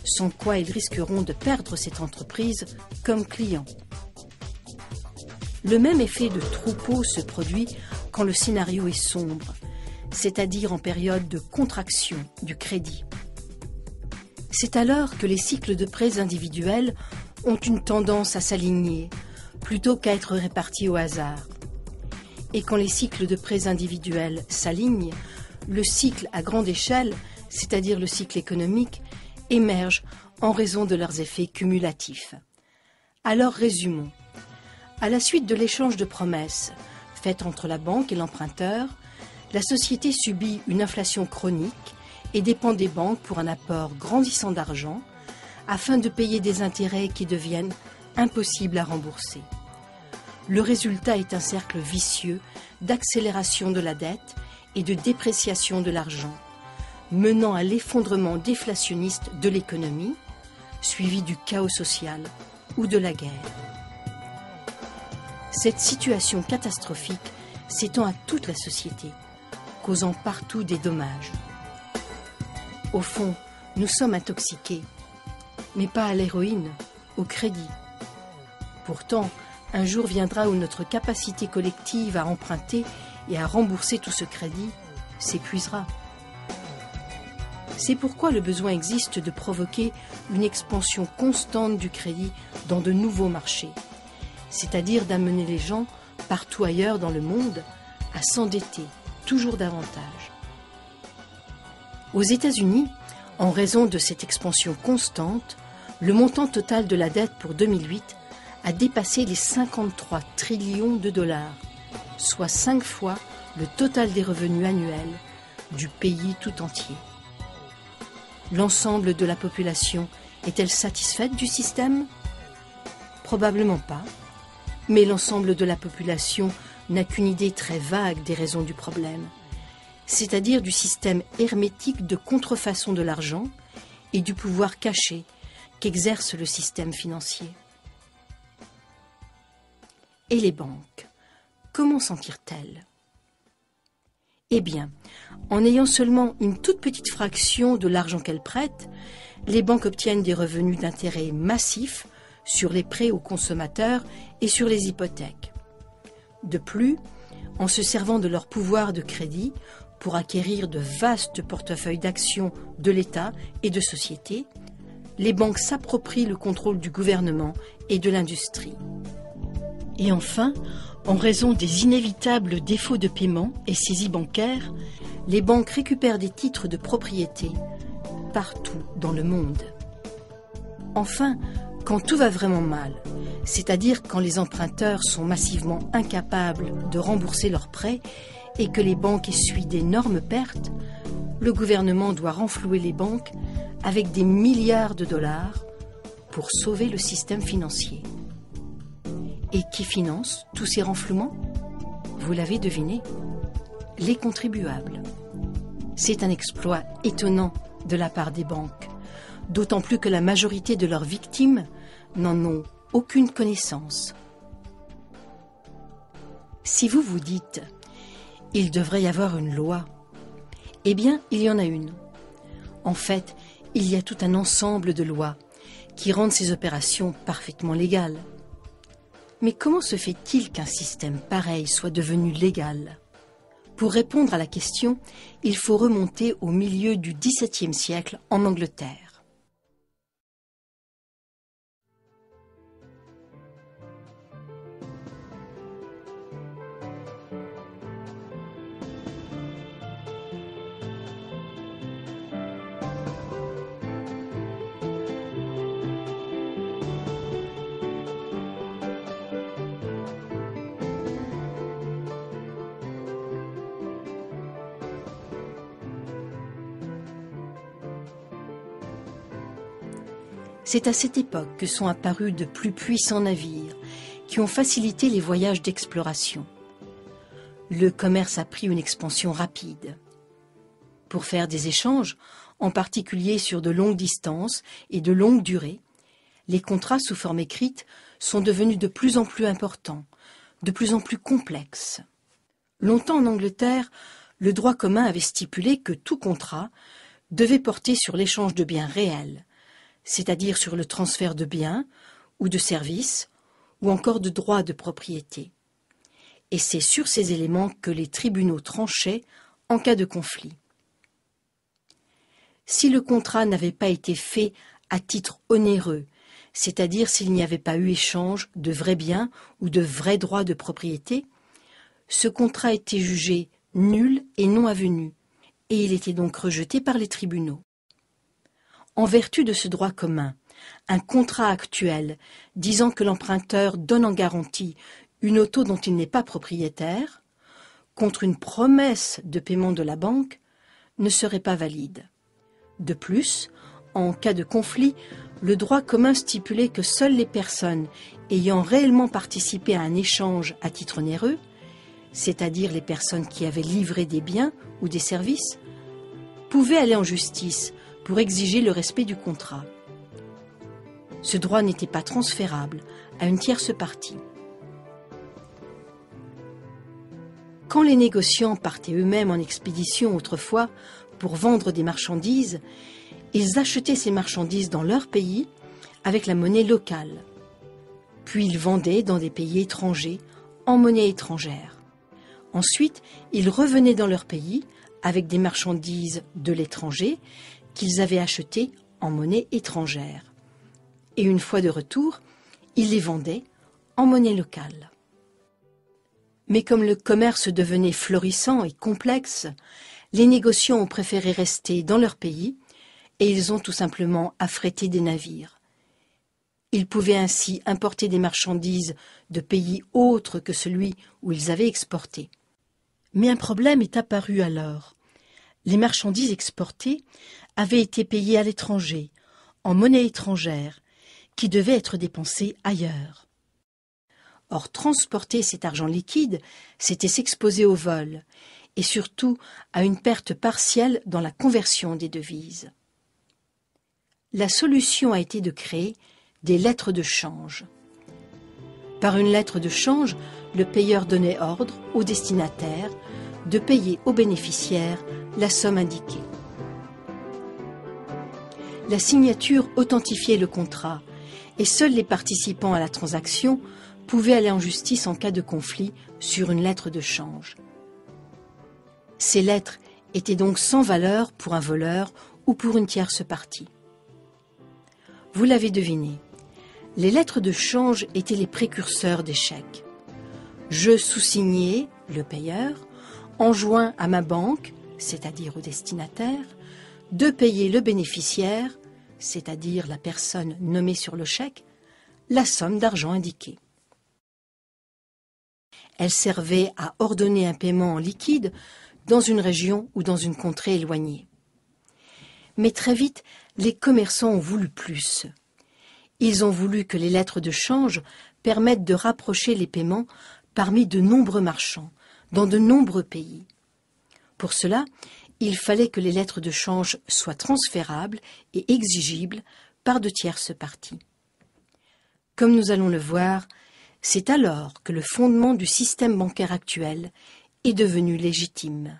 sans quoi ils risqueront de perdre cette entreprise comme client. Le même effet de troupeau se produit quand le scénario est sombre, c'est-à-dire en période de contraction du crédit. C'est alors que les cycles de prêts individuels ont une tendance à s'aligner, plutôt qu'à être répartis au hasard. Et quand les cycles de prêts individuels s'alignent, le cycle à grande échelle, c'est-à-dire le cycle économique, émerge en raison de leurs effets cumulatifs. Alors résumons. À la suite de l'échange de promesses faites entre la banque et l'emprunteur, la société subit une inflation chronique et dépend des banques pour un apport grandissant d'argent afin de payer des intérêts qui deviennent impossibles à rembourser. Le résultat est un cercle vicieux d'accélération de la dette et de dépréciation de l'argent, menant à l'effondrement déflationniste de l'économie, suivi du chaos social ou de la guerre. Cette situation catastrophique s'étend à toute la société, causant partout des dommages. Au fond, nous sommes intoxiqués, mais pas à l'héroïne, au crédit. Pourtant, un jour viendra où notre capacité collective à emprunter et à rembourser tout ce crédit s'épuisera. C'est pourquoi le besoin existe de provoquer une expansion constante du crédit dans de nouveaux marchés c'est-à-dire d'amener les gens partout ailleurs dans le monde à s'endetter toujours davantage. Aux États-Unis, en raison de cette expansion constante, le montant total de la dette pour 2008 a dépassé les 53 trillions de dollars, soit 5 fois le total des revenus annuels du pays tout entier. L'ensemble de la population est-elle satisfaite du système? Probablement pas, mais l'ensemble de la population n'a qu'une idée très vague des raisons du problème, c'est-à-dire du système hermétique de contrefaçon de l'argent et du pouvoir caché qu'exerce le système financier. Et les banques, comment s'en tirent-elles? Eh bien, en ayant seulement une toute petite fraction de l'argent qu'elles prêtent, les banques obtiennent des revenus d'intérêt massifs sur les prêts aux consommateurs et sur les hypothèques. De plus, en se servant de leur pouvoir de crédit pour acquérir de vastes portefeuilles d'actions de l'État et de sociétés, les banques s'approprient le contrôle du gouvernement et de l'industrie. Et enfin, en raison des inévitables défauts de paiement et saisies bancaires, les banques récupèrent des titres de propriété partout dans le monde. Enfin, quand tout va vraiment mal, c'est-à-dire quand les emprunteurs sont massivement incapables de rembourser leurs prêts et que les banques essuient d'énormes pertes, le gouvernement doit renflouer les banques avec des milliards de dollars pour sauver le système financier. Et qui finance tous ces renflouements? Vous l'avez deviné, les contribuables. C'est un exploit étonnant de la part des banques, d'autant plus que la majorité de leurs victimes n'en ont aucune connaissance. Si vous vous dites « il devrait y avoir une loi », eh bien, il y en a une. En fait, il y a tout un ensemble de lois qui rendent ces opérations parfaitement légales. Mais comment se fait-il qu'un système pareil soit devenu légal? Pour répondre à la question, il faut remonter au milieu du XVIIe siècle en Angleterre. C'est à cette époque que sont apparus de plus puissants navires qui ont facilité les voyages d'exploration. Le commerce a pris une expansion rapide. Pour faire des échanges, en particulier sur de longues distances et de longue durée, les contrats sous forme écrite sont devenus de plus en plus importants, de plus en plus complexes. Longtemps en Angleterre, le droit commun avait stipulé que tout contrat devait porter sur l'échange de biens réels, c'est-à-dire sur le transfert de biens ou de services ou encore de droits de propriété. Et c'est sur ces éléments que les tribunaux tranchaient en cas de conflit. Si le contrat n'avait pas été fait à titre onéreux, c'est-à-dire s'il n'y avait pas eu échange de vrais biens ou de vrais droits de propriété, ce contrat était jugé nul et non avenu, et il était donc rejeté par les tribunaux. En vertu de ce droit commun, un contrat actuel disant que l'emprunteur donne en garantie une auto dont il n'est pas propriétaire, contre une promesse de paiement de la banque, ne serait pas valide. De plus, en cas de conflit, le droit commun stipulait que seules les personnes ayant réellement participé à un échange à titre onéreux, c'est-à-dire les personnes qui avaient livré des biens ou des services, pouvaient aller en justice pour exiger le respect du contrat. Ce droit n'était pas transférable à une tierce partie. Quand les négociants partaient eux-mêmes en expédition autrefois pour vendre des marchandises, ils achetaient ces marchandises dans leur pays avec la monnaie locale. Puis ils vendaient dans des pays étrangers en monnaie étrangère. Ensuite, ils revenaient dans leur pays avec des marchandises de l'étranger qu'ils avaient achetées en monnaie étrangère. Et une fois de retour, ils les vendaient en monnaie locale. Mais comme le commerce devenait florissant et complexe, les négociants ont préféré rester dans leur pays et ils ont tout simplement affrété des navires. Ils pouvaient ainsi importer des marchandises de pays autres que celui où ils avaient exporté. Mais un problème est apparu alors. Les marchandises exportées avaient été payées à l'étranger, en monnaie étrangère, qui devait être dépensée ailleurs. Or, transporter cet argent liquide, c'était s'exposer au vol, et surtout à une perte partielle dans la conversion des devises. La solution a été de créer des lettres de change. Par une lettre de change, le payeur donnait ordre au destinataire de payer au bénéficiaire la somme indiquée. La signature authentifiait le contrat et seuls les participants à la transaction pouvaient aller en justice en cas de conflit sur une lettre de change. Ces lettres étaient donc sans valeur pour un voleur ou pour une tierce partie. Vous l'avez deviné, les lettres de change étaient les précurseurs des chèques. Je sous-signais, le payeur, enjoint à ma banque, c'est-à-dire au destinataire, de payer le bénéficiaire, c'est-à-dire la personne nommée sur le chèque, la somme d'argent indiquée. Elle servait à ordonner un paiement en liquide dans une région ou dans une contrée éloignée. Mais très vite, les commerçants ont voulu plus. Ils ont voulu que les lettres de change permettent de rapprocher les paiements parmi de nombreux marchands, dans de nombreux pays. Pour cela, il fallait que les lettres de change soient transférables et exigibles par de tierces parties. Comme nous allons le voir, c'est alors que le fondement du système bancaire actuel est devenu légitime.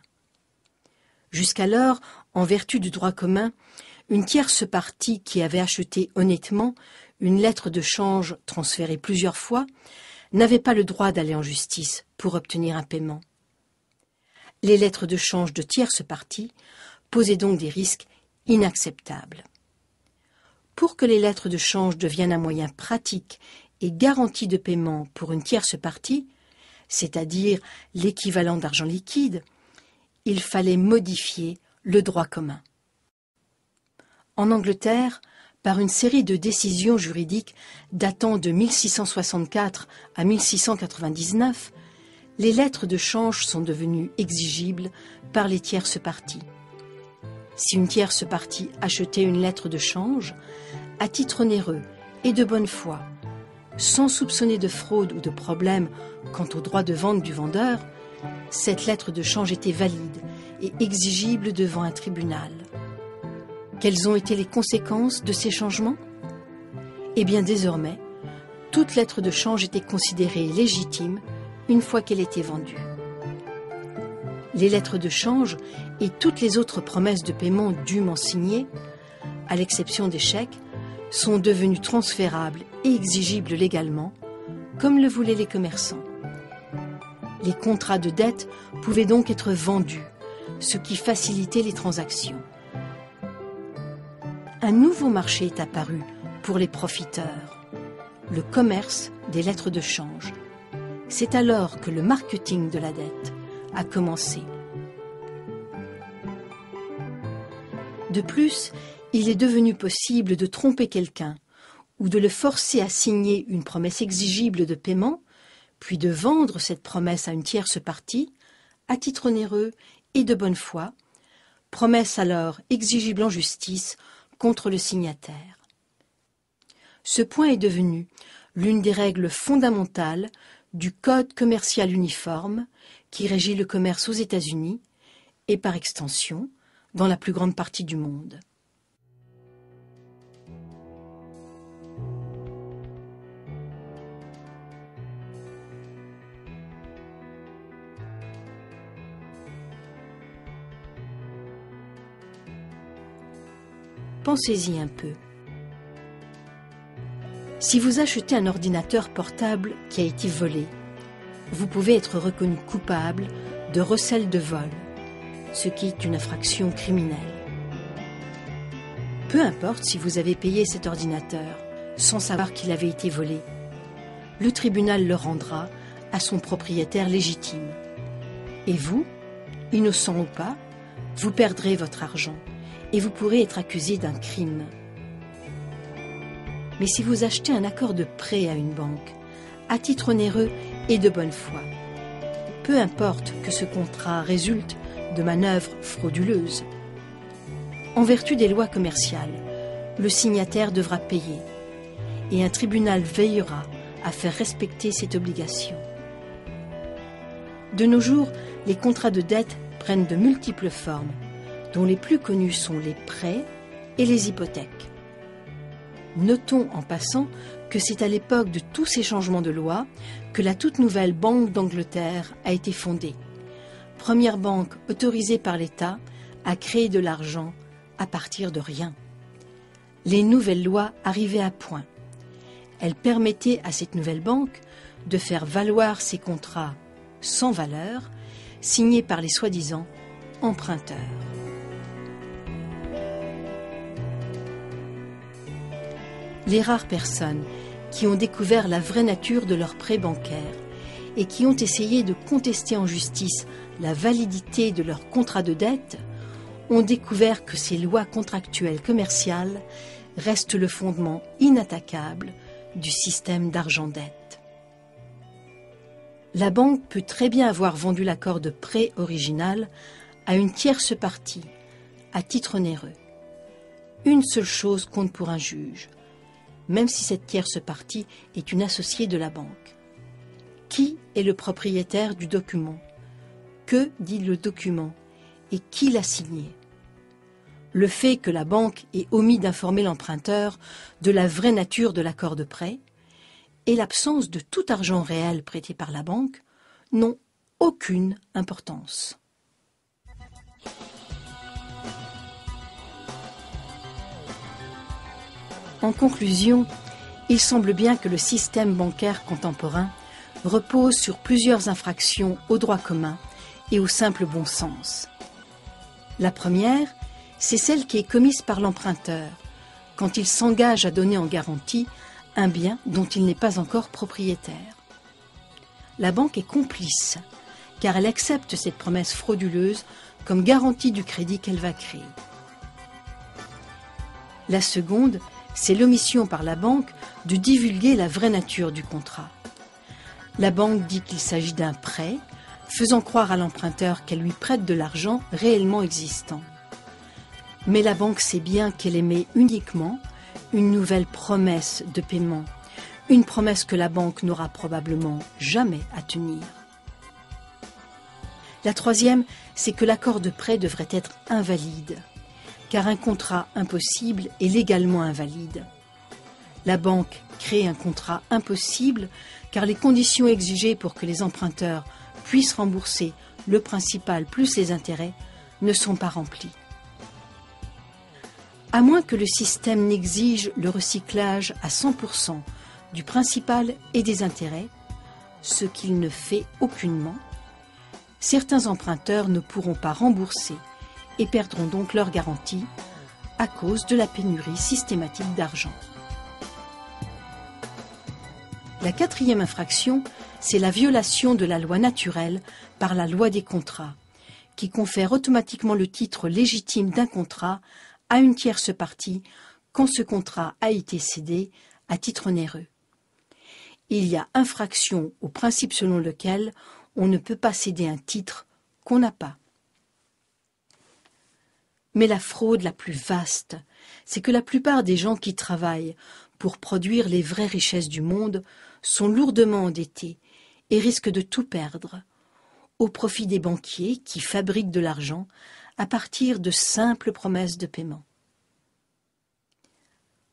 Jusqu'alors, en vertu du droit commun, une tierce partie qui avait acheté honnêtement une lettre de change transférée plusieurs fois n'avait pas le droit d'aller en justice pour obtenir un paiement. Les lettres de change de tierces parties posaient donc des risques inacceptables. Pour que les lettres de change deviennent un moyen pratique et garanti de paiement pour une tierce partie, c'est-à-dire l'équivalent d'argent liquide, il fallait modifier le droit commun. En Angleterre, par une série de décisions juridiques datant de 1664 à 1699, les lettres de change sont devenues exigibles par les tierces parties. Si une tierce partie achetait une lettre de change, à titre onéreux et de bonne foi, sans soupçonner de fraude ou de problème quant au droit de vente du vendeur, cette lettre de change était valide et exigible devant un tribunal. Quelles ont été les conséquences de ces changements? Eh bien, désormais, toute lettre de change était considérée légitime une fois qu'elle était vendue. Les lettres de change et toutes les autres promesses de paiement dûment signées, à l'exception des chèques, sont devenues transférables et exigibles légalement, comme le voulaient les commerçants. Les contrats de dette pouvaient donc être vendus, ce qui facilitait les transactions. Un nouveau marché est apparu pour les profiteurs, le commerce des lettres de change. C'est alors que le marketing de la dette a commencé. De plus, il est devenu possible de tromper quelqu'un ou de le forcer à signer une promesse exigible de paiement, puis de vendre cette promesse à une tierce partie, à titre onéreux et de bonne foi, promesse alors exigible en justice contre le signataire. Ce point est devenu l'une des règles fondamentales du Code commercial uniforme qui régit le commerce aux États-Unis et par extension dans la plus grande partie du monde. Pensez-y un peu. Si vous achetez un ordinateur portable qui a été volé, vous pouvez être reconnu coupable de recel de vol, ce qui est une infraction criminelle. Peu importe si vous avez payé cet ordinateur sans savoir qu'il avait été volé. le tribunal le rendra à son propriétaire légitime. Et vous, innocent ou pas, vous perdrez votre argent et vous pourrez être accusé d'un crime. Mais si vous achetez un accord de prêt à une banque, à titre onéreux et de bonne foi, peu importe que ce contrat résulte de manœuvres frauduleuses, en vertu des lois commerciales, le signataire devra payer et un tribunal veillera à faire respecter cette obligation. De nos jours, les contrats de dette prennent de multiples formes, dont les plus connues sont les prêts et les hypothèques. Notons en passant que c'est à l'époque de tous ces changements de loi que la toute nouvelle Banque d'Angleterre a été fondée, première banque autorisée par l'État à créer de l'argent à partir de rien. Les nouvelles lois arrivaient à point. Elles permettaient à cette nouvelle banque de faire valoir ses contrats sans valeur, signés par les soi-disant emprunteurs. Les rares personnes qui ont découvert la vraie nature de leurs prêts bancaires et qui ont essayé de contester en justice la validité de leurs contrats de dette ont découvert que ces lois contractuelles commerciales restent le fondement inattaquable du système d'argent-dette. La banque peut très bien avoir vendu l'accord de prêt original à une tierce partie, à titre onéreux. Une seule chose compte pour un juge, même si cette tierce partie est une associée de la banque. Qui est le propriétaire du document? Que dit le document? Et qui l'a signé? Le fait que la banque ait omis d'informer l'emprunteur de la vraie nature de l'accord de prêt et l'absence de tout argent réel prêté par la banque n'ont aucune importance. En conclusion, il semble bien que le système bancaire contemporain repose sur plusieurs infractions au droit commun et au simple bon sens. La première, c'est celle qui est commise par l'emprunteur quand il s'engage à donner en garantie un bien dont il n'est pas encore propriétaire. La banque est complice car elle accepte cette promesse frauduleuse comme garantie du crédit qu'elle va créer. La seconde, c'est l'omission par la banque de divulguer la vraie nature du contrat. La banque dit qu'il s'agit d'un prêt, faisant croire à l'emprunteur qu'elle lui prête de l'argent réellement existant. Mais la banque sait bien qu'elle émet uniquement une nouvelle promesse de paiement, une promesse que la banque n'aura probablement jamais à tenir. La troisième, c'est que l'accord de prêt devrait être invalide, car un contrat impossible est légalement invalide. La banque crée un contrat impossible car les conditions exigées pour que les emprunteurs puissent rembourser le principal plus les intérêts ne sont pas remplies. À moins que le système n'exige le recyclage à 100% du principal et des intérêts, ce qu'il ne fait aucunement, certains emprunteurs ne pourront pas rembourser et perdront donc leur garantie à cause de la pénurie systématique d'argent. La quatrième infraction, c'est la violation de la loi naturelle par la loi des contrats, qui confère automatiquement le titre légitime d'un contrat à une tierce partie quand ce contrat a été cédé à titre onéreux. Il y a infraction au principe selon lequel on ne peut pas céder un titre qu'on n'a pas. Mais la fraude la plus vaste, c'est que la plupart des gens qui travaillent pour produire les vraies richesses du monde sont lourdement endettés et risquent de tout perdre, au profit des banquiers qui fabriquent de l'argent à partir de simples promesses de paiement.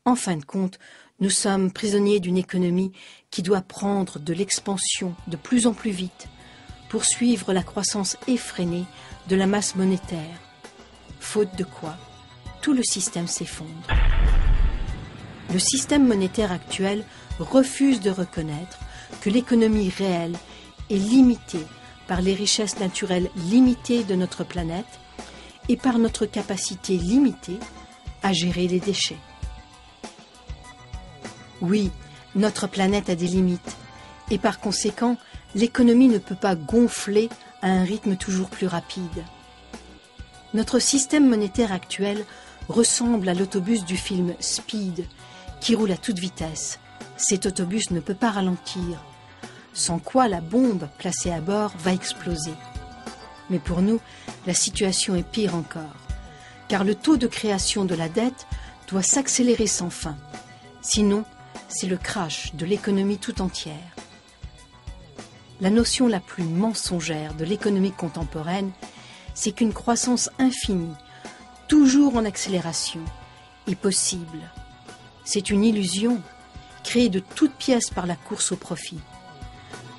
En fin de compte, nous sommes prisonniers d'une économie qui doit prendre de l'expansion de plus en plus vite pour suivre la croissance effrénée de la masse monétaire, faute de quoi tout le système s'effondre. Le système monétaire actuel refuse de reconnaître que l'économie réelle est limitée par les richesses naturelles limitées de notre planète et par notre capacité limitée à gérer les déchets. Oui, notre planète a des limites, Et par conséquent, l'économie ne peut pas gonfler à un rythme toujours plus rapide. Notre système monétaire actuel ressemble à l'autobus du film Speed, qui roule à toute vitesse. Cet autobus ne peut pas ralentir, sans quoi la bombe placée à bord va exploser. Mais pour nous, la situation est pire encore, car le taux de création de la dette doit s'accélérer sans fin. Sinon, c'est le crash de l'économie tout entière. La notion la plus mensongère de l'économie contemporaine, c'est qu'une croissance infinie, toujours en accélération, est possible. C'est une illusion, créée de toutes pièces par la course au profit.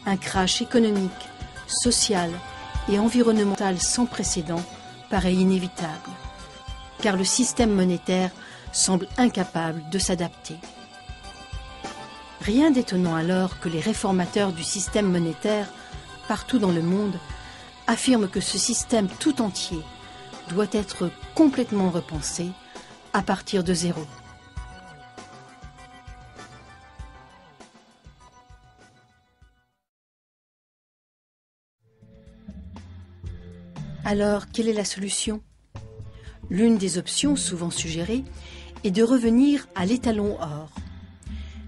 Un crash économique, social et environnemental sans précédent paraît inévitable, car le système monétaire semble incapable de s'adapter. Rien d'étonnant alors que les réformateurs du système monétaire, partout dans le monde, affirment que ce système tout entier doit être complètement repensé à partir de zéro. Alors, quelle est la solution? L'une des options souvent suggérées est de revenir à l'étalon or.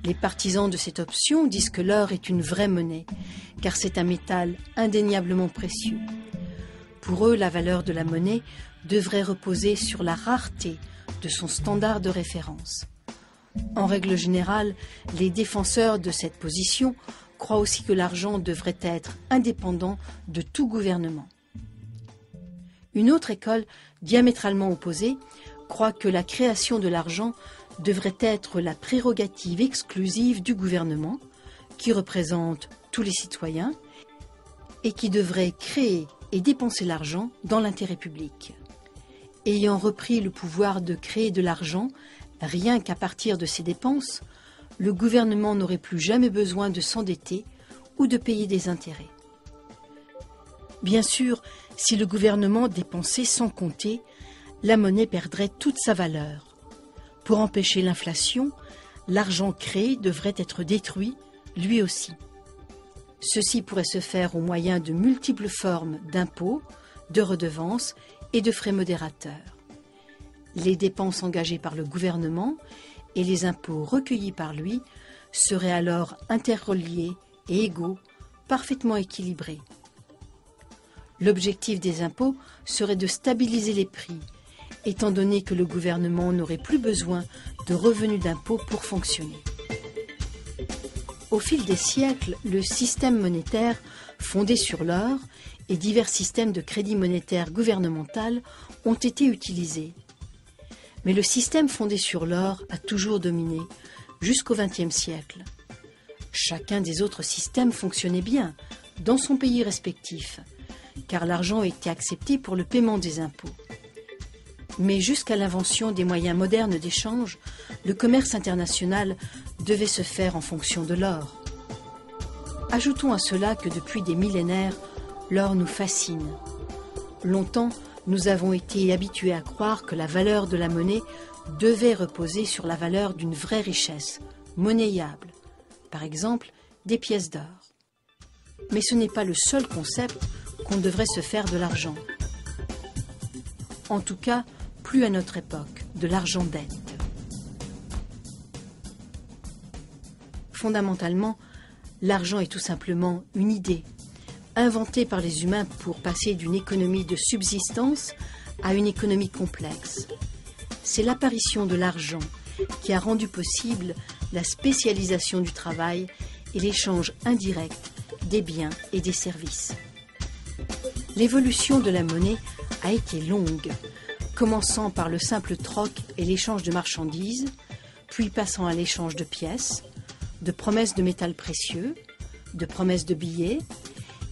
Les partisans de cette option disent que l'or est une vraie monnaie, car c'est un métal indéniablement précieux. Pour eux, la valeur de la monnaie devrait reposer sur la rareté de son standard de référence. En règle générale, les défenseurs de cette position croient aussi que l'argent devrait être indépendant de tout gouvernement. Une autre école, diamétralement opposée, croit que la création de l'argent devrait être la prérogative exclusive du gouvernement, qui représente tous les citoyens, et qui devrait créer et dépenser l'argent dans l'intérêt public. Ayant repris le pouvoir de créer de l'argent, rien qu'à partir de ses dépenses, le gouvernement n'aurait plus jamais besoin de s'endetter ou de payer des intérêts. Bien sûr, si le gouvernement dépensait sans compter, la monnaie perdrait toute sa valeur. Pour empêcher l'inflation, l'argent créé devrait être détruit, lui aussi. Ceci pourrait se faire au moyen de multiples formes d'impôts, de redevances et de frais modérateurs. Les dépenses engagées par le gouvernement et les impôts recueillis par lui seraient alors interreliés et égaux, parfaitement équilibrés. L'objectif des impôts serait de stabiliser les prix, étant donné que le gouvernement n'aurait plus besoin de revenus d'impôts pour fonctionner. Au fil des siècles, le système monétaire, fondé sur l'or, et divers systèmes de crédit monétaire gouvernemental ont été utilisés. Mais le système fondé sur l'or a toujours dominé, jusqu'au XXe siècle. Chacun des autres systèmes fonctionnait bien, dans son pays respectif, car l'argent était accepté pour le paiement des impôts. Mais jusqu'à l'invention des moyens modernes d'échange, le commerce international devait se faire en fonction de l'or. Ajoutons à cela que depuis des millénaires, l'or nous fascine. Longtemps, nous avons été habitués à croire que la valeur de la monnaie devait reposer sur la valeur d'une vraie richesse, monnayable, par exemple des pièces d'or. Mais ce n'est pas le seul concept qu'on devrait se faire de l'argent. En tout cas, plus à notre époque, de l'argent dette. Fondamentalement, l'argent est tout simplement une idée, inventée par les humains pour passer d'une économie de subsistance à une économie complexe. C'est l'apparition de l'argent qui a rendu possible la spécialisation du travail et l'échange indirect des biens et des services. L'évolution de la monnaie a été longue, commençant par le simple troc et l'échange de marchandises, puis passant à l'échange de pièces, de promesses de métals précieux, de promesses de billets,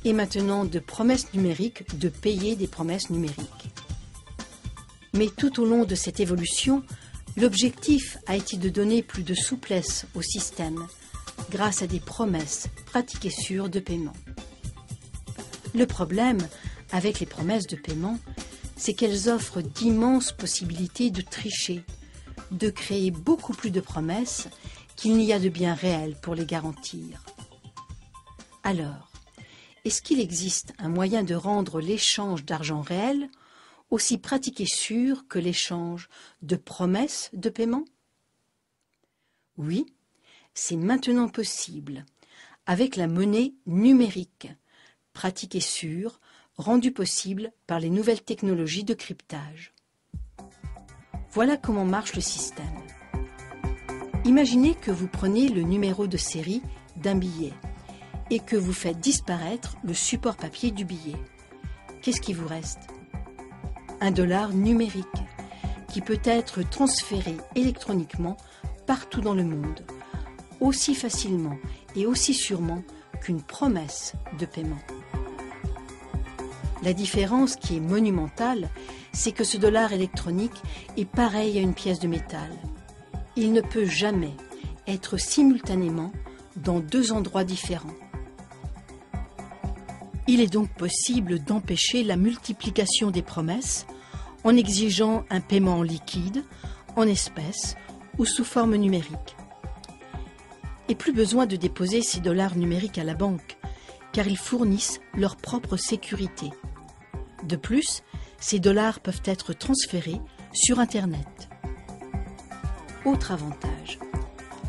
et maintenant de promesses numériques de payer des promesses numériques. Mais tout au long de cette évolution, l'objectif a été de donner plus de souplesse au système, grâce à des promesses pratiques et sûres de paiement. Le problème avec les promesses de paiement, c'est qu'elles offrent d'immenses possibilités de tricher, de créer beaucoup plus de promesses qu'il n'y a de biens réels pour les garantir. Alors, est-ce qu'il existe un moyen de rendre l'échange d'argent réel aussi pratique et sûr que l'échange de promesses de paiement? Oui, c'est maintenant possible, avec la monnaie numérique, pratique et sûre, rendue possible par les nouvelles technologies de cryptage. Voilà comment marche le système. Imaginez que vous prenez le numéro de série d'un billet et que vous faites disparaître le support papier du billet. Qu'est-ce qui vous reste? Un dollar numérique qui peut être transféré électroniquement partout dans le monde, aussi facilement et aussi sûrement qu'une promesse de paiement. La différence qui est monumentale, c'est que ce dollar électronique est pareil à une pièce de métal. Il ne peut jamais être simultanément dans deux endroits différents. Il est donc possible d'empêcher la multiplication des promesses en exigeant un paiement en liquide, en espèces ou sous forme numérique. Et plus besoin de déposer ces dollars numériques à la banque, car ils fournissent leur propre sécurité. De plus, ces dollars peuvent être transférés sur Internet. Autre avantage,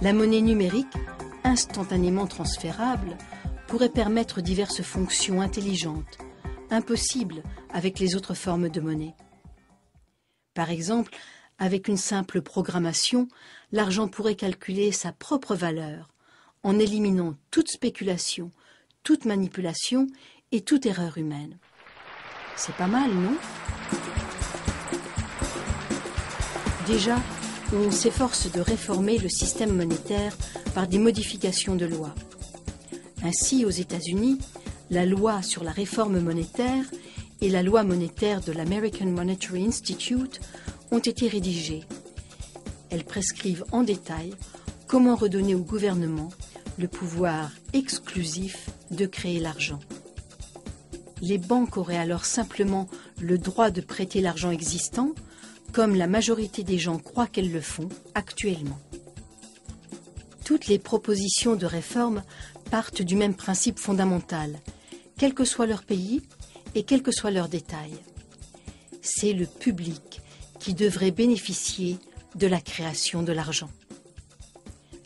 la monnaie numérique, instantanément transférable, pourrait permettre diverses fonctions intelligentes, impossibles avec les autres formes de monnaie. Par exemple, avec une simple programmation, l'argent pourrait calculer sa propre valeur, en éliminant toute spéculation, toute manipulation et toute erreur humaine. C'est pas mal, non? Déjà, on s'efforce de réformer le système monétaire par des modifications de loi. Ainsi, aux États-Unis, la loi sur la réforme monétaire et la loi monétaire de l'American Monetary Institute ont été rédigées. Elles prescrivent en détail comment redonner au gouvernement le pouvoir exclusif de créer l'argent. Les banques auraient alors simplement le droit de prêter l'argent existant, comme la majorité des gens croient qu'elles le font actuellement. Toutes les propositions de réforme partent du même principe fondamental, quel que soit leur pays et quel que soit leur détail. C'est le public qui devrait bénéficier de la création de l'argent.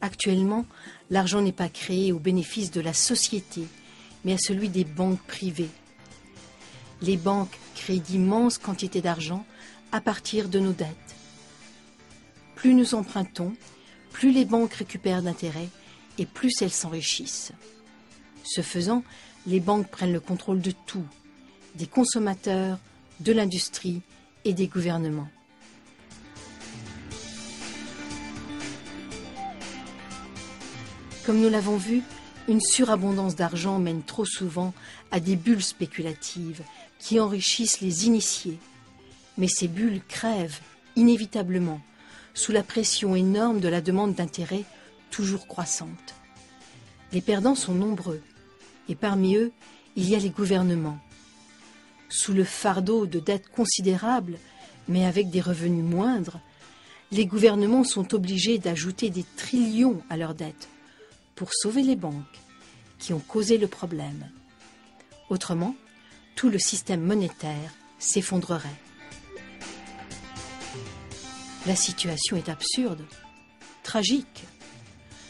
Actuellement, l'argent n'est pas créé au bénéfice de la société, mais à celui des banques privées. Les banques créent d'immenses quantités d'argent à partir de nos dettes. Plus nous empruntons, plus les banques récupèrent d'intérêts et plus elles s'enrichissent. Ce faisant, les banques prennent le contrôle de tout, des consommateurs, de l'industrie et des gouvernements. Comme nous l'avons vu, une surabondance d'argent mène trop souvent à des bulles spéculatives qui enrichissent les initiés. Mais ces bulles crèvent inévitablement sous la pression énorme de la demande d'intérêt toujours croissante. Les perdants sont nombreux et parmi eux, il y a les gouvernements. Sous le fardeau de dettes considérables, mais avec des revenus moindres, les gouvernements sont obligés d'ajouter des trillions à leurs dettes pour sauver les banques qui ont causé le problème. Autrement, tout le système monétaire s'effondrerait. La situation est absurde, tragique,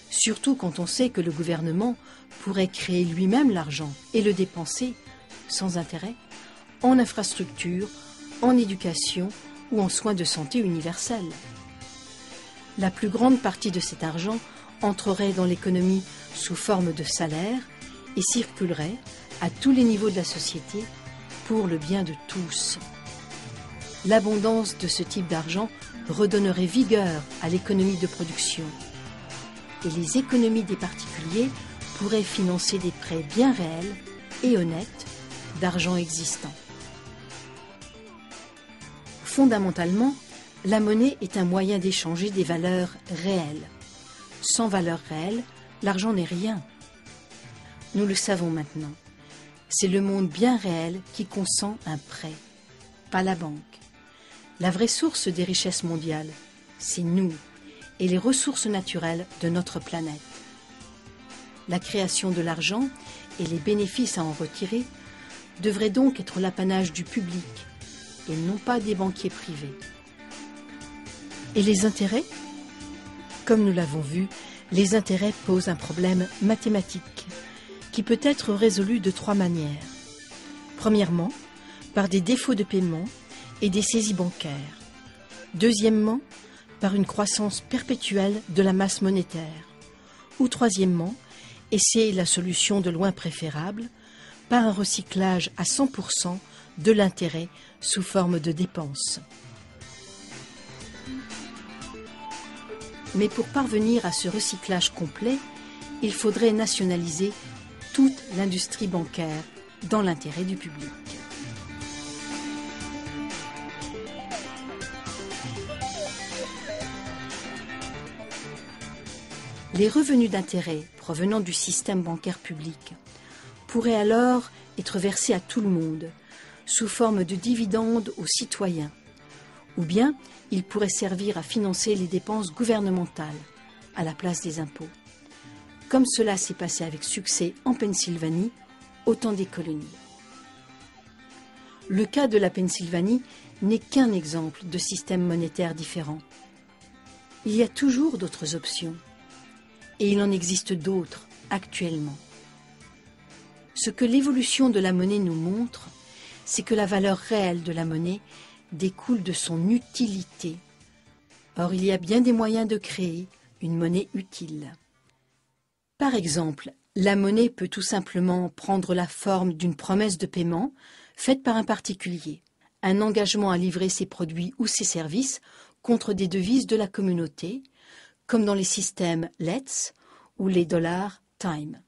surtout quand on sait que le gouvernement pourrait créer lui-même l'argent et le dépenser, sans intérêt, en infrastructures, en éducation ou en soins de santé universels. La plus grande partie de cet argent entrerait dans l'économie sous forme de salaire et circulerait à tous les niveaux de la société pour le bien de tous. L'abondance de ce type d'argent redonnerait vigueur à l'économie de production. Et les économies des particuliers pourraient financer des prêts bien réels et honnêtes d'argent existant. Fondamentalement, la monnaie est un moyen d'échanger des valeurs réelles. Sans valeur réelle, l'argent n'est rien. Nous le savons maintenant. C'est le monde bien réel qui consent un prêt, pas la banque. La vraie source des richesses mondiales, c'est nous et les ressources naturelles de notre planète. La création de l'argent et les bénéfices à en retirer devraient donc être l'apanage du public et non pas des banquiers privés. Et les intérêts? Comme nous l'avons vu, les intérêts posent un problème mathématique qui peut être résolu de 3 manières. Premièrement, par des défauts de paiement et des saisies bancaires. Deuxièmement, par une croissance perpétuelle de la masse monétaire. Ou troisièmement, et c'est la solution de loin préférable, par un recyclage à 100% de l'intérêt sous forme de dépenses. Mais pour parvenir à ce recyclage complet, il faudrait nationaliser toute l'industrie bancaire dans l'intérêt du public. Les revenus d'intérêt provenant du système bancaire public pourraient alors être versés à tout le monde, sous forme de dividendes aux citoyens, ou bien ils pourraient servir à financer les dépenses gouvernementales à la place des impôts, comme cela s'est passé avec succès en Pennsylvanie au temps des colonies. Le cas de la Pennsylvanie n'est qu'un exemple de système monétaire différent. Il y a toujours d'autres options. Et il en existe d'autres actuellement. Ce que l'évolution de la monnaie nous montre, c'est que la valeur réelle de la monnaie découle de son utilité. Or, il y a bien des moyens de créer une monnaie utile. Par exemple, la monnaie peut tout simplement prendre la forme d'une promesse de paiement faite par un particulier, un engagement à livrer ses produits ou ses services contre des devises de la communauté, comme dans les systèmes Let's ou les dollars Time.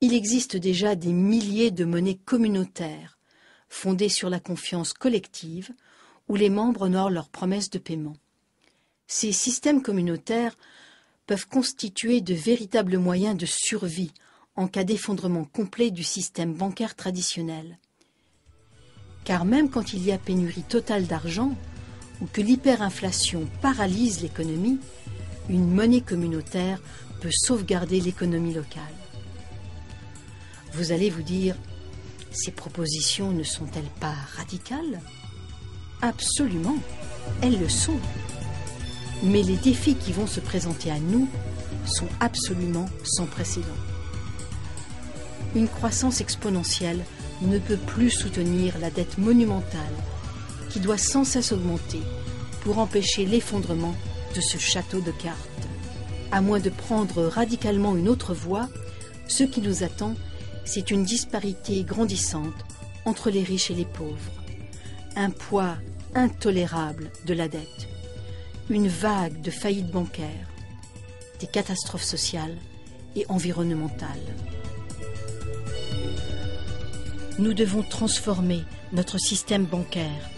Il existe déjà des milliers de monnaies communautaires, fondées sur la confiance collective, où les membres honorent leurs promesses de paiement. Ces systèmes communautaires peuvent constituer de véritables moyens de survie en cas d'effondrement complet du système bancaire traditionnel. Car même quand il y a pénurie totale d'argent, ou que l'hyperinflation paralyse l'économie, une monnaie communautaire peut sauvegarder l'économie locale. Vous allez vous dire, ces propositions ne sont-elles pas radicales? Absolument, elles le sont. Mais les défis qui vont se présenter à nous sont absolument sans précédent. Une croissance exponentielle ne peut plus soutenir la dette monumentale qui doit sans cesse augmenter pour empêcher l'effondrement de ce château de cartes. À moins de prendre radicalement une autre voie, ce qui nous attend, c'est une disparité grandissante entre les riches et les pauvres, un poids intolérable de la dette, une vague de faillites bancaires, des catastrophes sociales et environnementales. Nous devons transformer notre système bancaire,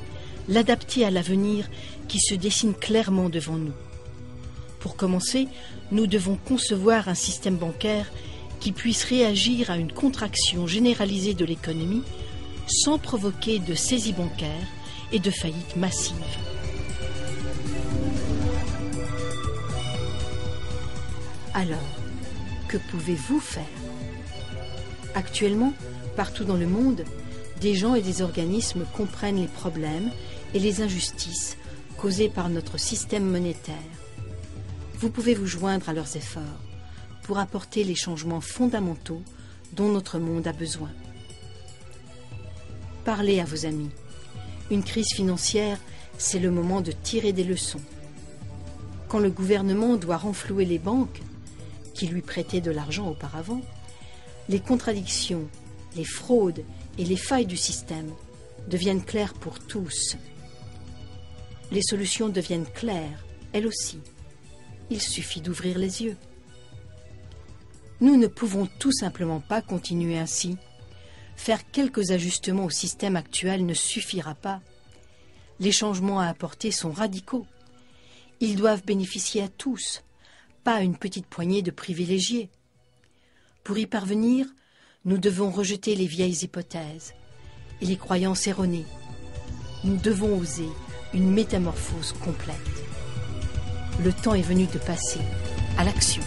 l'adapter à l'avenir qui se dessine clairement devant nous. Pour commencer, nous devons concevoir un système bancaire qui puisse réagir à une contraction généralisée de l'économie sans provoquer de saisie bancaire et de faillites massives. Alors, que pouvez-vous faire? Actuellement, partout dans le monde, des gens et des organismes comprennent les problèmes et les injustices causées par notre système monétaire. Vous pouvez vous joindre à leurs efforts pour apporter les changements fondamentaux dont notre monde a besoin. Parlez à vos amis. Une crise financière, c'est le moment de tirer des leçons. Quand le gouvernement doit renflouer les banques, qui lui prêtaient de l'argent auparavant, les contradictions, les fraudes et les failles du système deviennent claires pour tous. Les solutions deviennent claires, elles aussi. Il suffit d'ouvrir les yeux. Nous ne pouvons tout simplement pas continuer ainsi. Faire quelques ajustements au système actuel ne suffira pas. Les changements à apporter sont radicaux. Ils doivent bénéficier à tous, pas à une petite poignée de privilégiés. Pour y parvenir, nous devons rejeter les vieilles hypothèses et les croyances erronées. Nous devons oser une métamorphose complète. Le temps est venu de passer à l'action.